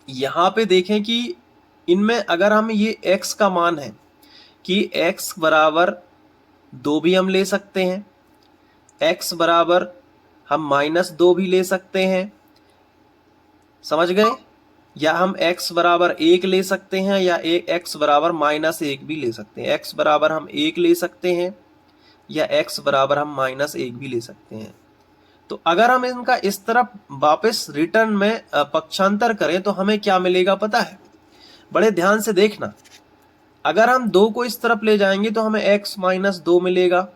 यहां पे देखें कि इनमें अगर हम ये x का मान है, कि x बराबर 2 भी हम ले सकते हैं, x बराबर हम -2 भी ले सकते हैं, समझ गए? या हम x बराबर 1 ले सकते हैं, या x बराबर -1 भी ले सकते हैं। x बराबर हम 1 ले सकते हैं, या x बराबर हम -1 भी ले सकते हैं। तो अगर हम इनका इस तरफ वापस रिटर्न में पक्षांतर करें तो हमें क्या मिलेगा पता है? बड़े ध्यान से देखना। अगर हम 2 को इस तरफ ले जाएंगे तो हमें x -2 मिलेगा,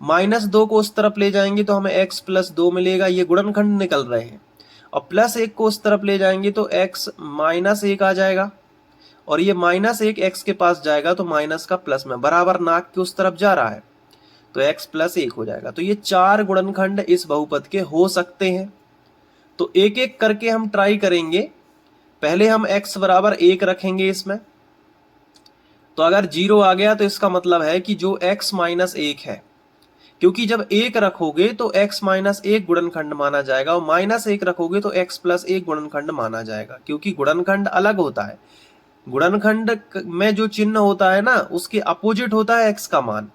-2 को उस तरफ ले जाएंगे तो हमें x +2 मिलेगा, ये गुणनखंड निकल रहे हैं। और +1 को उस तरफ ले जाएंगे तो x -1 आ जाएगा, और ये -1 x के पास जाएगा तो माइनस का प्लस में बराबर नाक के उस तरफ जा रहा है, तो x +1 हो जाएगा। तो ये 4 गुणनखंड इस बहुपद के हो सकते हैं। तो एक एक करके हम ट्राई करेंगे। पहले हम x बराबर 1 रखेंगे इसमें, तो अगर 0 आ गया तो इसका मतलब है कि जो x -1 है, क्योंकि जब 1 रखोगे तो x -1 गुणनखंड माना जाएगा, और -1 रखोगे तो x +1 गुणनखंड माना जाएगा, क्योंकि गुणनखंड अलग होता है। गुणनखंड में जो चिन्ह होता है ना, उसके अपोजिट होता है x का मान।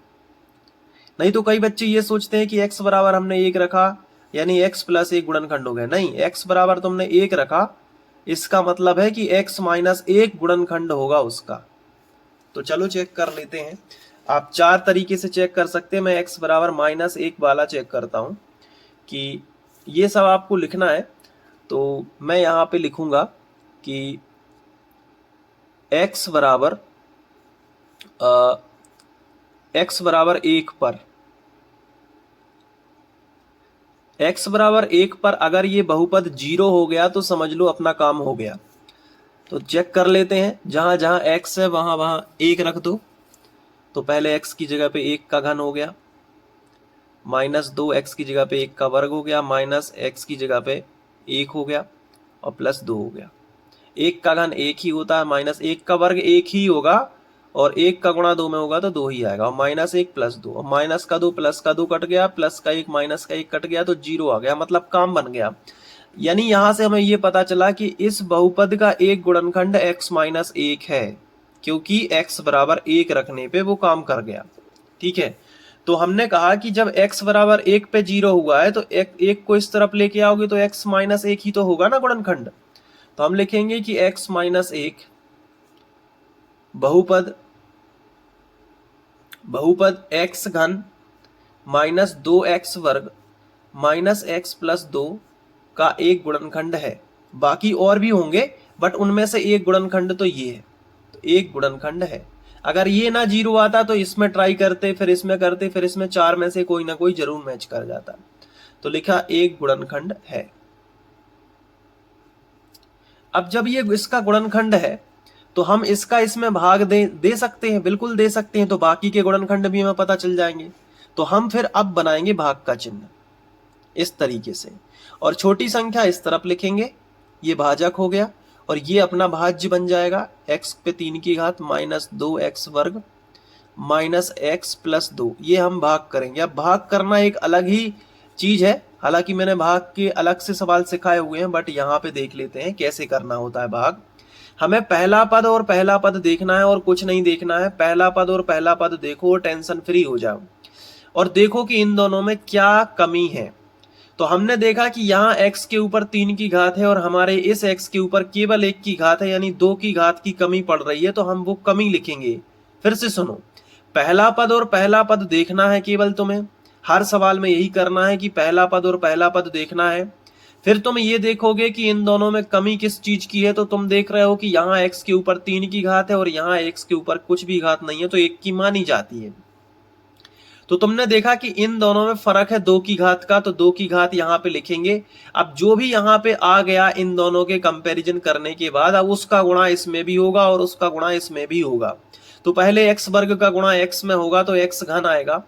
नहीं तो कई बच्चे ये सोचते हैं कि x बराबर हमने 1 रखा यानी x +1 गुणनखंड हो गया। नहीं, x बराबर तुमने 1 रखा, इसका मतलब है कि x -1 गुणनखंड होगा उसका। तो चलो चेक कर लेते हैं। आप 4 तरीके से चेक कर सकते हैं। मैं x बराबर -1 वाला चेक करता हूं कि ये सब आपको लिखना है। तो मैं यहाँ पे लिखूंगा कि x बराबर 1 पर, x बराबर 1 पर अगर ये बहुपद 0 हो गया तो समझ लो अपना काम हो गया। तो चेक कर लेते हैं। जहां जहां x है वहां वहां 1 रख दो। तो पहले x की जगह पे 1 का घन हो गया, -2 x की जगह पे 1 का वर्ग हो गया, माइनस x की जगह पे 1 हो गया, और +2 हो गया। 1 का घन 1 ही होता है, -1 का वर्ग 1 ही होगा, और 1 का गुणा 2 में होगा तो 2 ही आएगा, और -1 +2, और माइनस का 2 प्लस का 2 कट गया, प्लस का 1 माइनस का 1 कट गया, तो 0 आ गया। मतलब काम बन गया। यानी यहां से हमें ये पता चला कि इस बहुपद का एक गुणनखंड x -1 है, क्योंकि x बराबर 1 रखने पे वो काम कर गया। ठीक है, तो हमने कहा कि जब x बराबर 1 पे 0 हुआ है तो 1 को इस तरफ लेके आओगे तो x -1 ही तो होगा ना गुणनखंड। तो हम लिखेंगे कि x -1 बहुपद x घन -2x वर्ग -x +2 का एक गुणनखंड है। बाकी और भी होंगे, बट उनमें से एक गुणनखंड तो ये है। तो एक गुणनखंड है। अगर ये ना 0 आता तो इसमें ट्राई करते, फिर इसमें करते, फिर इसमें 4 में से कोई ना कोई जरूर मैच कर जाता। तो लिखा एक गुणनखंड है। अब जब ये इसका गुणनखंड है तो हम इसका इसमें भाग दे सकते हैं, बिल्कुल दे सकते हैं। तो बाकी के गुणनखंड भी हमें पता चल जाएंगे। तो हम फिर अब बनाएंगे भाग का चिन्ह इस तरीके से, और छोटी संख्या इस तरफ लिखेंगे, ये भाजक हो गया, और ये अपना भाज्य बन जाएगा x पे 3 की घात -2x वर्ग -x +2। ये हम भाग करेंगे। अब भाग करना एक अलग ही चीज है, हालांकि मैंने भाग के अलग से सवाल सिखाए हुए हैं, बट यहाँ पे देख लेते हैं कैसे करना होता है भाग। हमें पहला पद और पहला पद देखना है और कुछ नहीं देखना है। पहला पद और पहला पद देखो, टेंशन फ्री हो जाओ, और देखो कि इन दोनों में क्या कमी है। तो हमने देखा कि यहाँ x के ऊपर 3 की घात है और हमारे इस x के ऊपर केवल 1 की घात है, यानी 2 की घात की कमी पड़ रही है। तो हम वो कमी लिखेंगे। फिर से सुनो, पहला पद और पहला पद देखना है केवल तुम्हें। हर सवाल में यही करना है कि पहला पद और पहला पद देखना है। फिर तुम ये देखोगे कि इन दोनों में कमी किस चीज की है। तो तुम देख रहे हो कि यहाँ x के ऊपर 3 की घात है और यहाँ x के ऊपर कुछ भी घात नहीं है, तो 1 की मानी जाती है। तो तुमने देखा कि इन दोनों में फर्क है 2 की घात का, तो 2 की घात यहाँ पे लिखेंगे। अब जो भी यहाँ पे आ गया इन दोनों के कंपैरिजन करने के बाद, अब उसका गुणा इसमें भी होगा और उसका गुणा इसमें भी होगा। तो पहले x वर्ग का गुणा x में होगा तो x घन आएगा,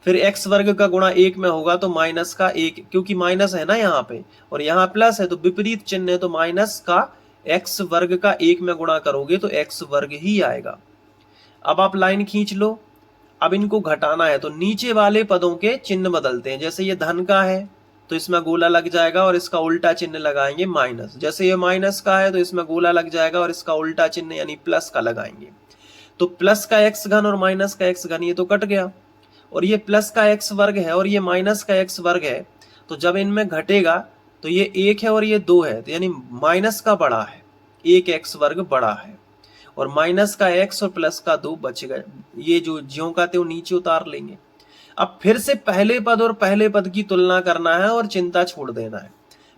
फिर x वर्ग का गुणा 1 में होगा तो माइनस का 1, क्योंकि माइनस है ना यहाँ पे और यहाँ प्लस है तो विपरीत चिन्ह है, तो माइनस का x वर्ग का 1 में गुणा करोगे तो x वर्ग ही आएगा। अब आप लाइन खींच लो। अब इनको घटाना है तो नीचे वाले पदों के चिन्ह बदलते हैं। जैसे ये धन का है तो इसमें गोला लग जाएगा और इसका उल्टा चिन्ह लगाएंगे माइनस। जैसे ये माइनस का है तो इसमें गोला लग जाएगा और इसका उल्टा चिन्ह यानी प्लस का लगाएंगे। तो प्लस का एक्स घन और माइनस का एक्स घन ये तो कट गया, और ये प्लस का एक्स वर्ग है और ये माइनस का एक्स वर्ग है, तो जब इनमें घटेगा तो ये 1 है और ये 2 है, तो यानी माइनस का बड़ा है, 1 एक्स वर्ग बड़ा है, और माइनस का एक्स और प्लस का 2 बच गए। ये जो ज्यों का त्यों नीचे उतार लेंगे। अब फिर से पहले पद और पहले पद की तुलना करना है और चिंता छोड़ देना है।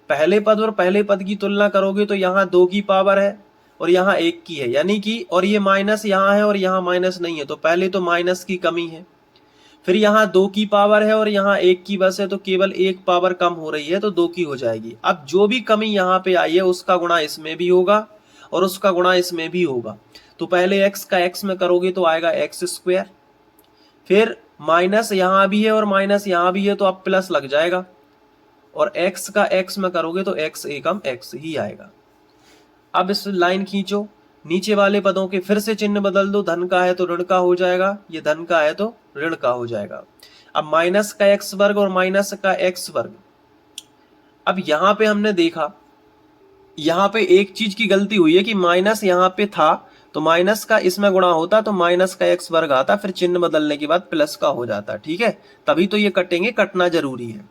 पहले पद और पहले पद की तुलना करोगे तो यहाँ 2 की पावर है और यहाँ 1 की है, यानी कि, और ये माइनस यहाँ है और यहाँ माइनस नहीं है, तो पहले तो माइनस की कमी है। फिर यहाँ 2 की पावर है और यहाँ 1 की बस है, तो केवल 1 पावर कम हो रही है, तो 2 की हो जाएगी। अब जो भी कमी यहाँ पे आई है उसका गुणा इसमें भी होगा और उसका गुणा इसमें भी होगा। तो पहले x का x में करोगे तो आएगा एक्स स्क्वायर, फिर माइनस यहाँ भी है और माइनस यहाँ भी है, तो अब प्लस लग जाएगा, और x का x में करोगे तो x एकम x ही आएगा। अब इस लाइन खींचो, नीचे वाले पदों के फिर से चिन्ह बदल दो, धन का है तो ऋण का हो जाएगा, ये धन का है तो ऋण का हो जाएगा। अब माइनस का एक्स वर्ग और माइनस का एक्स वर्ग, अब यहां पे हमने देखा यहां पे एक चीज की गलती हुई है कि माइनस यहां पे था तो माइनस का इसमें गुणा होता तो माइनस का एक्स वर्ग आता, फिर चिन्ह बदलने के बाद प्लस का हो जाता, ठीक है, तभी तो ये कटेंगे, कटना जरूरी है।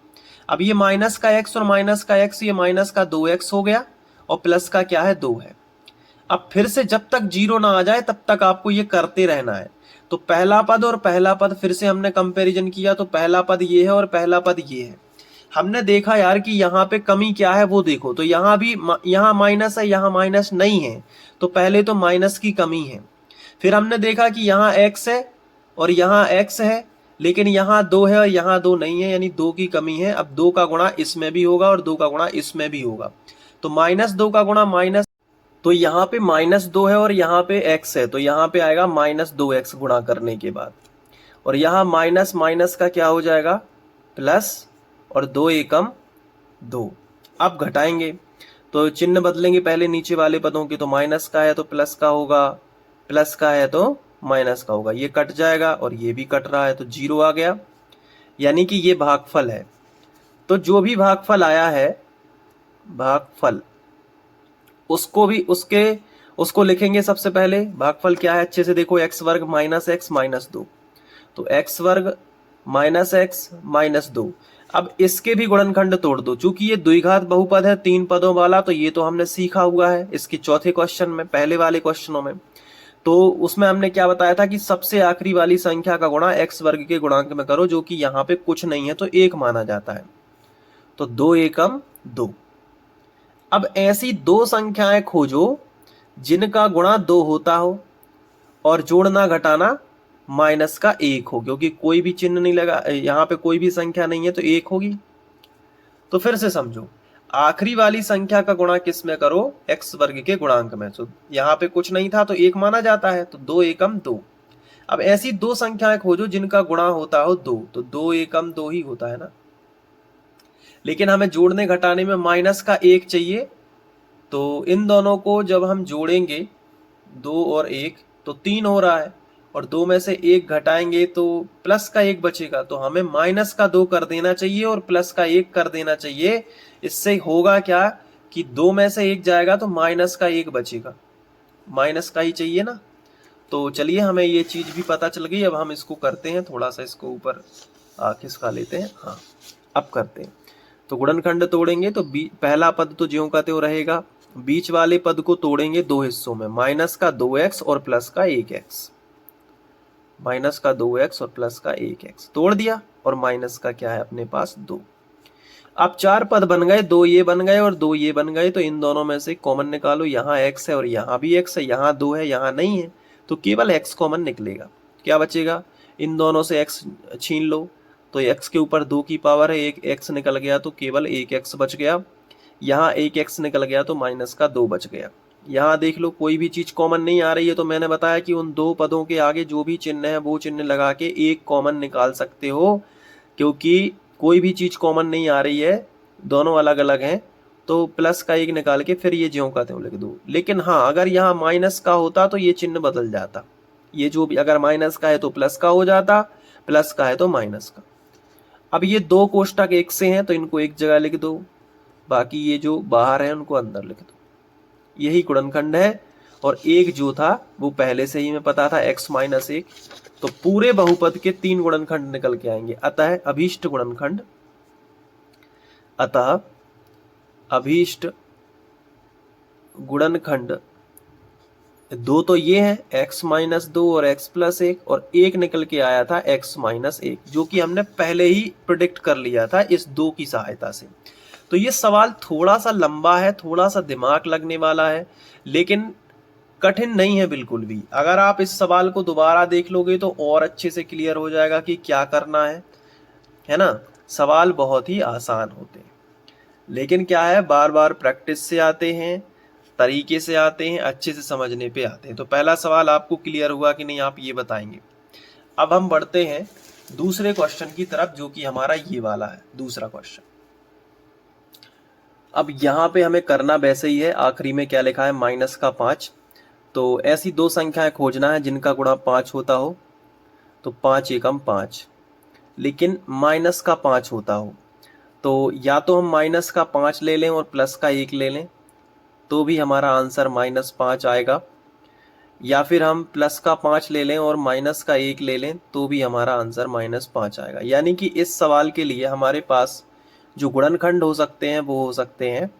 अब ये माइनस का एक्स और माइनस का एक्स, ये माइनस का 2x हो गया और प्लस का क्या है 2 है। अब फिर से जब तक 0 ना आ जाए तब तक आपको ये करते रहना है। तो पहला पद और पहला पद फिर से हमने कंपैरिजन किया, तो पहला पद ये है और पहला पद ये है। हमने देखा यार कि यहाँ पे कमी क्या है वो देखो, तो यहाँ भी यहाँ माइनस है, यहाँ माइनस नहीं है, तो पहले तो माइनस की कमी है। फिर हमने देखा कि यहाँ x है और यहाँ x है, लेकिन यहाँ 2 है और यहाँ 2 नहीं है, यानी 2 की कमी है। अब 2 का गुणा इसमें भी होगा और 2 का गुणा इसमें भी होगा, तो -2 का गुणा माइनस, तो यहाँ पे -2 है और यहाँ पे x है, तो यहाँ पे आएगा -2x गुणा करने के बाद, और यहाँ माइनस माइनस का क्या हो जाएगा प्लस, और 2 एकम 2। अब घटाएंगे तो चिन्ह बदलेंगे पहले नीचे वाले पदों की, तो माइनस का है तो प्लस का होगा, प्लस का है तो माइनस का होगा, ये कट जाएगा और ये भी कट रहा है, तो 0 आ गया, यानी कि ये भागफल है। तो जो भी भागफल आया है, भागफल उसको लिखेंगे सबसे पहले। भागफल क्या है अच्छे से देखो, एक्स वर्ग माइनस एक्स माइनस 2, तो एक्स वर्ग माइनस एक्स माइनस 2। अब इसके भी गुणनखंड तोड़ दो, चूंकि ये द्विघात बहुपद है 3 पदों वाला, तो ये तो हमने सीखा हुआ है इसके चौथे क्वेश्चन में, पहले वाले क्वेश्चनों में। तो उसमें हमने क्या बताया था कि सबसे आखिरी वाली संख्या का गुणा एक्स वर्ग के गुणांक में करो, जो कि यहाँ पे कुछ नहीं है तो 1 माना जाता है, तो 2 एकम 2। अब ऐसी 2 संख्याएं खोजो जिनका गुणा 2 होता हो और जोड़ना घटाना माइनस का 1 हो, क्योंकि कोई भी चिन्ह नहीं लगा, यहाँ पे कोई भी संख्या नहीं है तो 1 होगी। तो फिर से समझो, आखिरी वाली संख्या का गुणा किस में करो, एक्स वर्ग के गुणांक में, तो यहाँ पे कुछ नहीं था तो 1 माना जाता है, तो 2 एकम 2। अब ऐसी 2 संख्याएं खोजो जिनका गुणा होता हो 2, तो 2 एकम 2 ही होता है ना, लेकिन हमें जोड़ने घटाने में माइनस का 1 चाहिए, तो इन दोनों को जब हम जोड़ेंगे 2 और 1 तो 3 हो रहा है, और 2 में से 1 घटाएंगे तो प्लस का 1 बचेगा, तो हमें माइनस का 2 कर देना चाहिए और प्लस का 1 कर देना चाहिए। इससे होगा क्या कि 2 में से 1 जाएगा तो माइनस का 1 बचेगा, माइनस का ही चाहिए ना। तो चलिए हमें ये चीज भी पता चल गई। अब हम इसको करते हैं, थोड़ा सा इसको ऊपर खिसका लेते हैं, हाँ अब करते हैं। तो गुणनखंड तोड़ेंगे तो पहला पद तो ज्यों का त्यों रहेगा, बीच वाले पद को तोड़ेंगे 2 हिस्सों में, माइनस का 2x और प्लस का 1x, माइनस का 2x और प्लस का 1x तोड़ दिया, और माइनस का क्या है अपने पास 2। अब 4 पद बन गए, 2 ये बन गए और 2 ये बन गए, तो इन दोनों में से कॉमन निकालो, यहाँ x है और यहाँ भी x है, यहाँ 2 है यहाँ नहीं है, तो केवल x कॉमन निकलेगा। क्या बचेगा, इन दोनों से x छीन लो, तो x के ऊपर 2 की पावर है, एक x निकल गया तो केवल 1x बच गया, यहाँ 1x निकल गया तो माइनस का 2 बच गया। यहाँ देख लो कोई भी चीज कॉमन नहीं आ रही है, तो मैंने बताया कि उन 2 पदों के आगे जो भी चिन्ह है वो चिन्ह लगा के एक कॉमन निकाल सकते हो, क्योंकि कोई भी चीज कॉमन नहीं आ रही है, दोनों अलग अलग हैं, तो प्लस का 1 निकाल के फिर ये ज्यों का त्यों लिख दो। लेकिन हाँ, अगर यहाँ माइनस का होता तो ये चिन्ह बदल जाता, ये जो भी, अगर माइनस का है तो प्लस का हो जाता, प्लस का है तो माइनस का। अब ये 2 कोष्टक एक से हैं तो इनको एक जगह लिख दो, बाकी ये जो बाहर है उनको अंदर लिख दो, यही गुणनखंड है। और एक जो था वो पहले से ही हमें पता था x माइनस 1। तो पूरे बहुपद के 3 गुणनखंड निकल के आएंगे। अतः अभीष्ट गुणनखंड दो तो ये है x माइनस 2 और x प्लस 1, और एक निकल के आया था x माइनस 1, जो कि हमने पहले ही प्रिडिक्ट कर लिया था इस 2 की सहायता से। तो ये सवाल थोड़ा सा लंबा है, थोड़ा सा दिमाग लगने वाला है, लेकिन कठिन नहीं है बिल्कुल भी। अगर आप इस सवाल को दोबारा देख लोगे तो और अच्छे से क्लियर हो जाएगा कि क्या करना है ना। सवाल बहुत ही आसान होते हैं, लेकिन क्या है, बार बार प्रैक्टिस से आते हैं, तरीके से आते हैं, अच्छे से समझने पे आते हैं। तो पहला सवाल आपको क्लियर हुआ कि नहीं, आप ये बताएंगे। अब हम बढ़ते हैं दूसरे क्वेश्चन की तरफ, जो कि हमारा ये वाला है दूसरा क्वेश्चन। अब यहाँ पे हमें करना वैसे ही है, आखिरी में क्या लिखा है, माइनस का 5। तो ऐसी दो संख्याएं खोजना है जिनका गुणा 5 होता हो। तो 5 एकम 5, लेकिन माइनस का 5 होता हो। तो या तो हम माइनस का 5 ले लें और प्लस का 1 ले लें, तो भी हमारा आंसर -5 आएगा, या फिर हम प्लस का 5 ले लें और माइनस का 1 ले लें, तो भी हमारा आंसर -5 आएगा। यानी कि इस सवाल के लिए हमारे पास जो गुणनखंड हो सकते हैं वो हो सकते हैं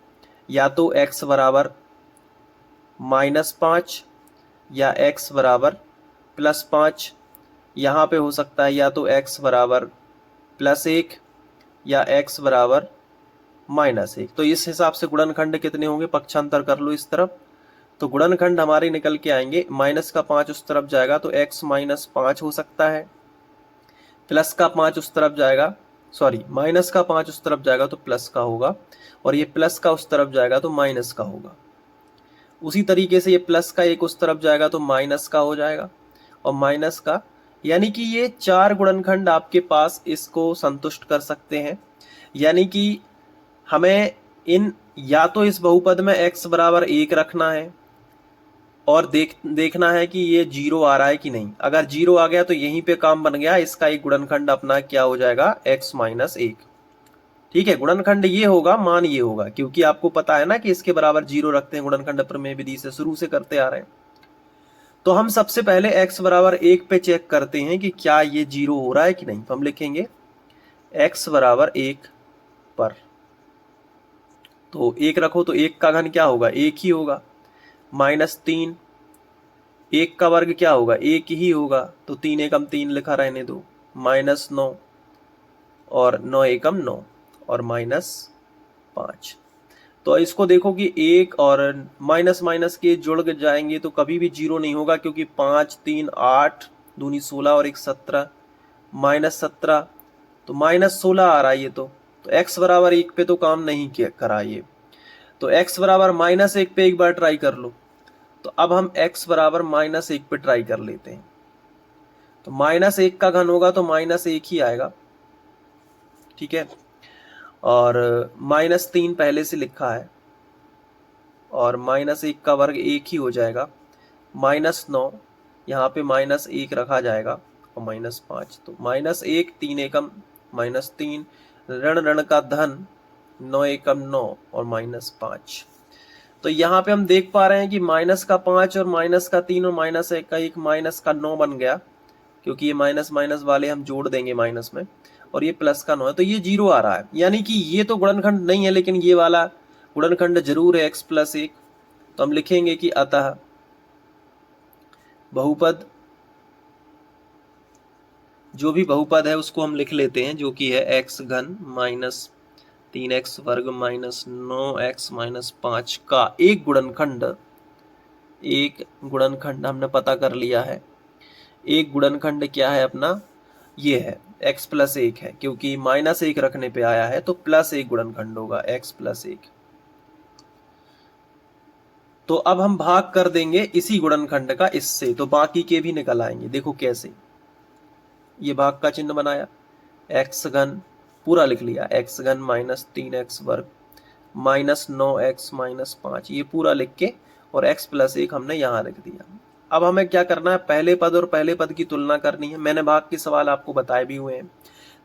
या तो x बराबर -5 या x बराबर +5। यहाँ पे हो सकता है या तो x बराबर +1 या x बराबर -1। तो इस हिसाब से गुणनखंड कितने होंगे, पक्षांतर कर लो इस तरफ। तो गुणनखंड हमारे निकल के आएंगे, माइनस का 5 उस तरफ जाएगा तो x -5 हो सकता है, प्लस का 5 उस तरफ जाएगा, सॉरी माइनस का 5 उस तरफ जाएगा तो प्लस का होगा, और ये प्लस का उस तरफ जाएगा तो माइनस का होगा। उसी तरीके से ये प्लस का 1 उस तरफ जाएगा तो माइनस का हो जाएगा, और माइनस का, यानी कि ये 4 गुणनखंड आपके पास इसको संतुष्ट कर सकते हैं। यानी कि हमें या तो इस बहुपद में x बराबर 1 रखना है और देखना है कि ये 0 आ रहा है कि नहीं। अगर 0 आ गया तो यहीं पे काम बन गया, इसका एक गुणनखंड अपना क्या हो जाएगा, x -1। ठीक है, गुणनखंड ये होगा, मान ये होगा, क्योंकि आपको पता है ना कि इसके बराबर 0 रखते हैं, गुणनखंड प्रमेय विधि से शुरू से करते आ रहे हैं। तो हम सबसे पहले x बराबर 1 पे चेक करते हैं कि क्या ये 0 हो रहा है कि नहीं। तो हम लिखेंगे x बराबर 1 पर, तो 1 रखो तो 1 का घन क्या होगा, 1 ही होगा, -3, 1 का वर्ग क्या होगा, 1 ही होगा, तो 3 एकम 3 लिखा रहने दो, -9 और 9 एकम 9 और -5। तो इसको देखो कि 1 और माइनस माइनस के जुड़ जाएंगे तो कभी भी 0 नहीं होगा, क्योंकि 5 3 8 दूनी 16 और 1 17, -17, तो -16 आ रहा है ये। तो x बराबर 1 पे तो काम नहीं करा ये, तो x बराबर -1 पे एक बार ट्राई कर लो। तो अब हम x बराबर -1 पे ट्राई कर लेते हैं। तो -1 का घन होगा तो -1 ही आएगा, ठीक है, और -3 पहले से लिखा है, और -1 का वर्ग 1 ही हो जाएगा, -9, यहाँ पे -1 रखा जाएगा, और -5, तो -1 3 एकम -3, ऋण ऋण का धन, 9 एकम 9 और -5। तो यहाँ पे हम देख पा रहे हैं कि -5 और -3 और -1 का एक -9 बन गया, क्योंकि ये माइनस माइनस वाले हम जोड़ देंगे माइनस में, और ये प्लस का 9 है, तो ये 0 आ रहा है। यानी कि ये तो गुणनखंड नहीं है, लेकिन ये वाला गुणनखंड जरूर है, x + 1। तो हम लिखेंगे कि अतः बहुपद, जो भी बहुपद है उसको हम लिख लेते हैं, जो कि है x घन -3x वर्ग -9x -5 का एक गुणनखंड हमने पता कर लिया है। एक गुणनखंड क्या है अपना, ये है x + 1 है, क्योंकि -1 रखने पे आया है तो +1 गुणनखंड होगा, x + 1। तो अब हम भाग कर देंगे इसी गुणनखंड का इससे, तो बाकी के भी निकल आएंगे। देखो कैसे, ये भाग का चिन्ह बनाया, x घन पूरा लिख लिया, x घन -3x वर्ग -9x -5, ये पूरा लिख के, और x + 1 हमने यहाँ लिख दिया। अब हमें क्या करना है, पहले पद और पहले पद की तुलना करनी है। मैंने भाग के सवाल आपको बताए भी हुए हैं,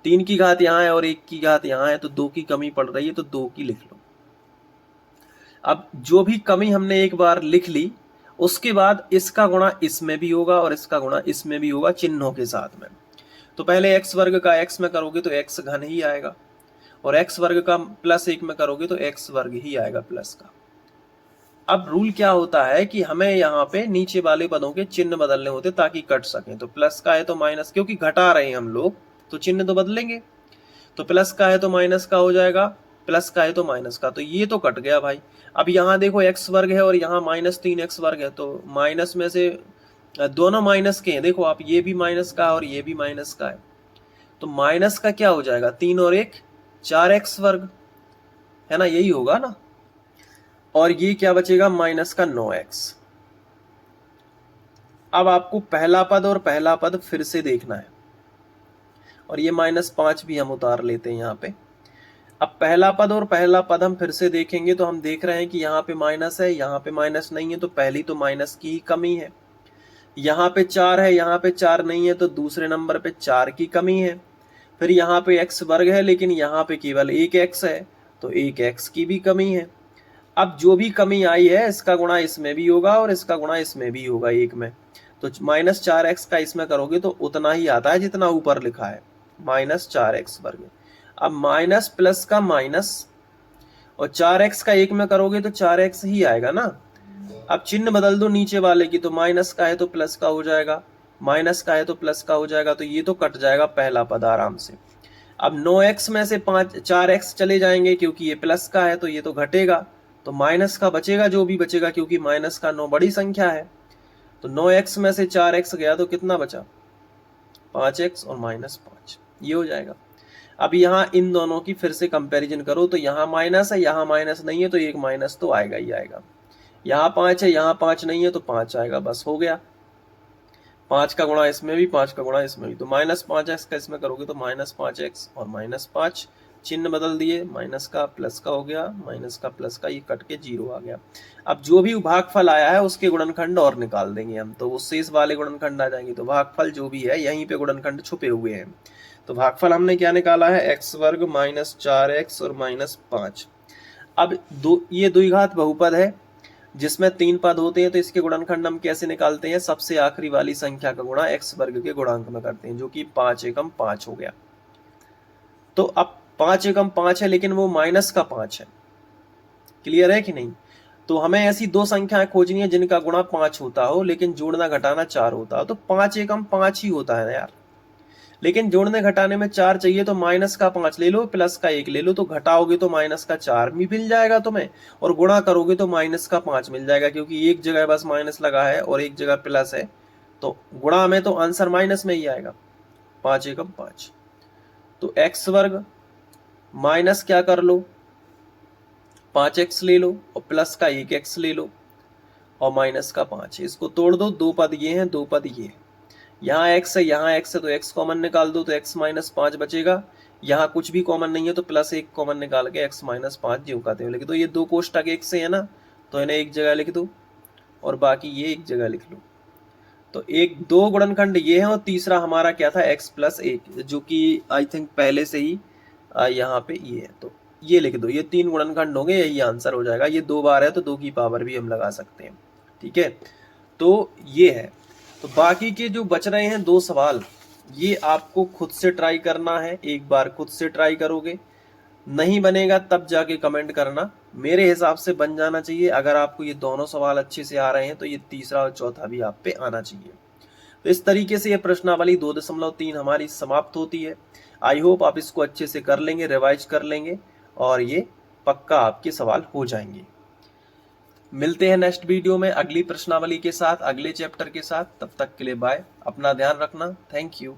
3 की घात यहाँ है और 1 की घात यहाँ है, तो 2 की कमी पड़ रही है, तो 2 की लिख लो। अब जो भी कमी हमने एक बार लिख ली, उसके बाद इसका गुणा इसमें भी होगा और इसका गुणा इसमें भी होगा चिन्हों के साथ में। तो पहले x वर्ग का x में करोगे तो x घन ही आएगा, और x वर्ग का प्लस 1 में करोगे तो x वर्ग ही आएगा प्लस का। अब रूल क्या होता है कि हमें यहाँ पे नीचे वाले पदों के चिन्ह बदलने होते ताकि कट सकें। तो प्लस का है तो माइनस, क्योंकि घटा रहे हैं हम लोग तो चिन्ह तो बदलेंगे। तो प्लस का है तो माइनस का हो जाएगा, प्लस का है तो माइनस का, तो ये तो कट गया भाई। अब यहाँ देखो x वर्ग है और यहाँ -3x वर्ग है, तो माइनस में से दोनों माइनस के हैं, देखो आप, ये भी माइनस का और ये भी माइनस का है। तो माइनस का क्या हो जाएगा, 3 और 1 4x वर्ग, है ना, यही होगा ना। और ये क्या बचेगा, माइनस का 9x। अब आपको पहला पद और पहला पद फिर से देखना है, और ये -5 भी हम उतार लेते हैं यहाँ पे। अब पहला पद और पहला पद हम फिर से देखेंगे तो हम देख रहे हैं कि यहाँ पे माइनस है, यहाँ पे माइनस नहीं है, तो पहली तो माइनस की ही कमी है। यहाँ पे 4 है, यहाँ पे 4 नहीं है, तो दूसरे नंबर पे 4 की कमी है। फिर यहाँ पे x वर्ग है लेकिन यहाँ पे केवल 1x है, तो 1x की भी कमी है। अब जो भी कमी आई है इसका गुणा इसमें भी होगा और इसका गुणा इसमें भी होगा 1 में। तो -4x का इसमें करोगे तो उतना ही आता है जितना ऊपर लिखा है, -4x वर्ग। अब माइनस प्लस का माइनस, और 4x का 1 में करोगे तो 4x ही आएगा ना। अब चिन्ह बदल दो नीचे वाले की, तो माइनस का है तो प्लस का हो जाएगा, माइनस का है तो प्लस का हो जाएगा, तो ये तो कट जाएगा पहला पद आराम से। अब 9x में से 4x चले जाएंगे क्योंकि ये प्लस का है, तो ये तो घटेगा, तो माइनस का बचेगा जो भी बचेगा, क्योंकि माइनस का 9 बड़ी संख्या है। तो 9x में से 4x गया तो कितना बचा, 5x और -5, ये हो जाएगा। अब यहाँ इन दोनों की फिर से कंपैरिजन करो, तो यहाँ माइनस है, यहाँ माइनस नहीं है, तो एक माइनस तो आएगा ही आएगा। यहाँ 5 है, यहाँ 5 नहीं है, तो 5 आएगा, बस हो गया। 5 का गुणा इसमें भी, 5 का गुणा इसमें भी, तो -5x का इसमें करोगे तो -5x और -5, चिन्ह बदल दिए, माइनस का प्लस का हो गया, माइनस का प्लस का, ये कट के 0 आ गया। अब जो भी भागफल आया है उसके गुणनखंड और निकाल देंगे हम, तो वो शेष वाले गुणनखंड आ जाएंगे। तो भागफल जो भी है यहीं पे गुणनखंड छुपे हुए हैं। तो भागफल हमने क्या निकाला है, x वर्ग -4x और -5। अब ये द्विघात बहुपद है जिसमें 3 पद होते हैं, तो इसके गुणनखंड हम कैसे निकालते हैं, सबसे आखिरी वाली संख्या का गुणा x वर्ग के गुणांक में करते हैं, जो कि 5 एकम 5 हो गया। तो अब 5 एकम 5 है लेकिन वो माइनस का 5 है, क्लियर है कि नहीं। तो हमें ऐसी दो संख्याएं खोजनी है जिनका गुणा 5 होता हो लेकिन जोड़ना घटाना 4 होता हो। तो 5 एकम 5 ही होता है ना यार, लेकिन जोड़ने घटाने में 4 चाहिए, तो माइनस का 5 ले लो, प्लस का 1 ले लो, तो घटाओगे तो माइनस का 4 भी मिल जाएगा तुम्हें, और गुणा करोगे तो माइनस का 5 मिल जाएगा, क्योंकि एक जगह बस माइनस लगा है और एक जगह प्लस है, तो गुणा में तो आंसर माइनस में ही आएगा, 5 एकम 5। तो x वर्ग माइनस क्या कर लो, 5x ले लो, और प्लस का 1x ले लो, और माइनस का 5, इसको तोड़ दो, दो पद ये हैं, दो पद ये, यहाँ x है, यहाँ x है, तो x कॉमन निकाल दो, तो x -5 बचेगा। यहाँ कुछ भी कॉमन नहीं है तो +1 कॉमन निकाल के x -5 ज्यों कहते हैं लिख दो। ये दो कोष्टक एक से है ना, तो इन्हें एक जगह लिख दो और बाकी ये एक जगह लिख लो। तो एक दो गुणनखंड ये है और तीसरा हमारा क्या था, x + 1, जो कि आई थिंक पहले से ही यहाँ पे ये है, तो ये लिख दो। ये 3 गुणनखंड होंगे, यही आंसर हो जाएगा। ये 2 बार है तो 2 की पावर भी हम लगा सकते हैं, ठीक है। तो ये है। तो बाकी के जो बच रहे हैं 2 सवाल, ये आपको खुद से ट्राई करना है। एक बार खुद से ट्राई करोगे, नहीं बनेगा तब जाके कमेंट करना। मेरे हिसाब से बन जाना चाहिए। अगर आपको ये दोनों सवाल अच्छे से आ रहे हैं तो ये तीसरा और चौथा भी आप पे आना चाहिए। तो इस तरीके से ये प्रश्नावली 2.3 हमारी समाप्त होती है। आई होप आप इसको अच्छे से कर लेंगे, रिवाइज कर लेंगे, और ये पक्का आपके सवाल हो जाएंगे। मिलते हैं नेक्स्ट वीडियो में अगली प्रश्नावली के साथ, अगले चैप्टर के साथ। तब तक के लिए बाय, अपना ध्यान रखना, थैंक यू।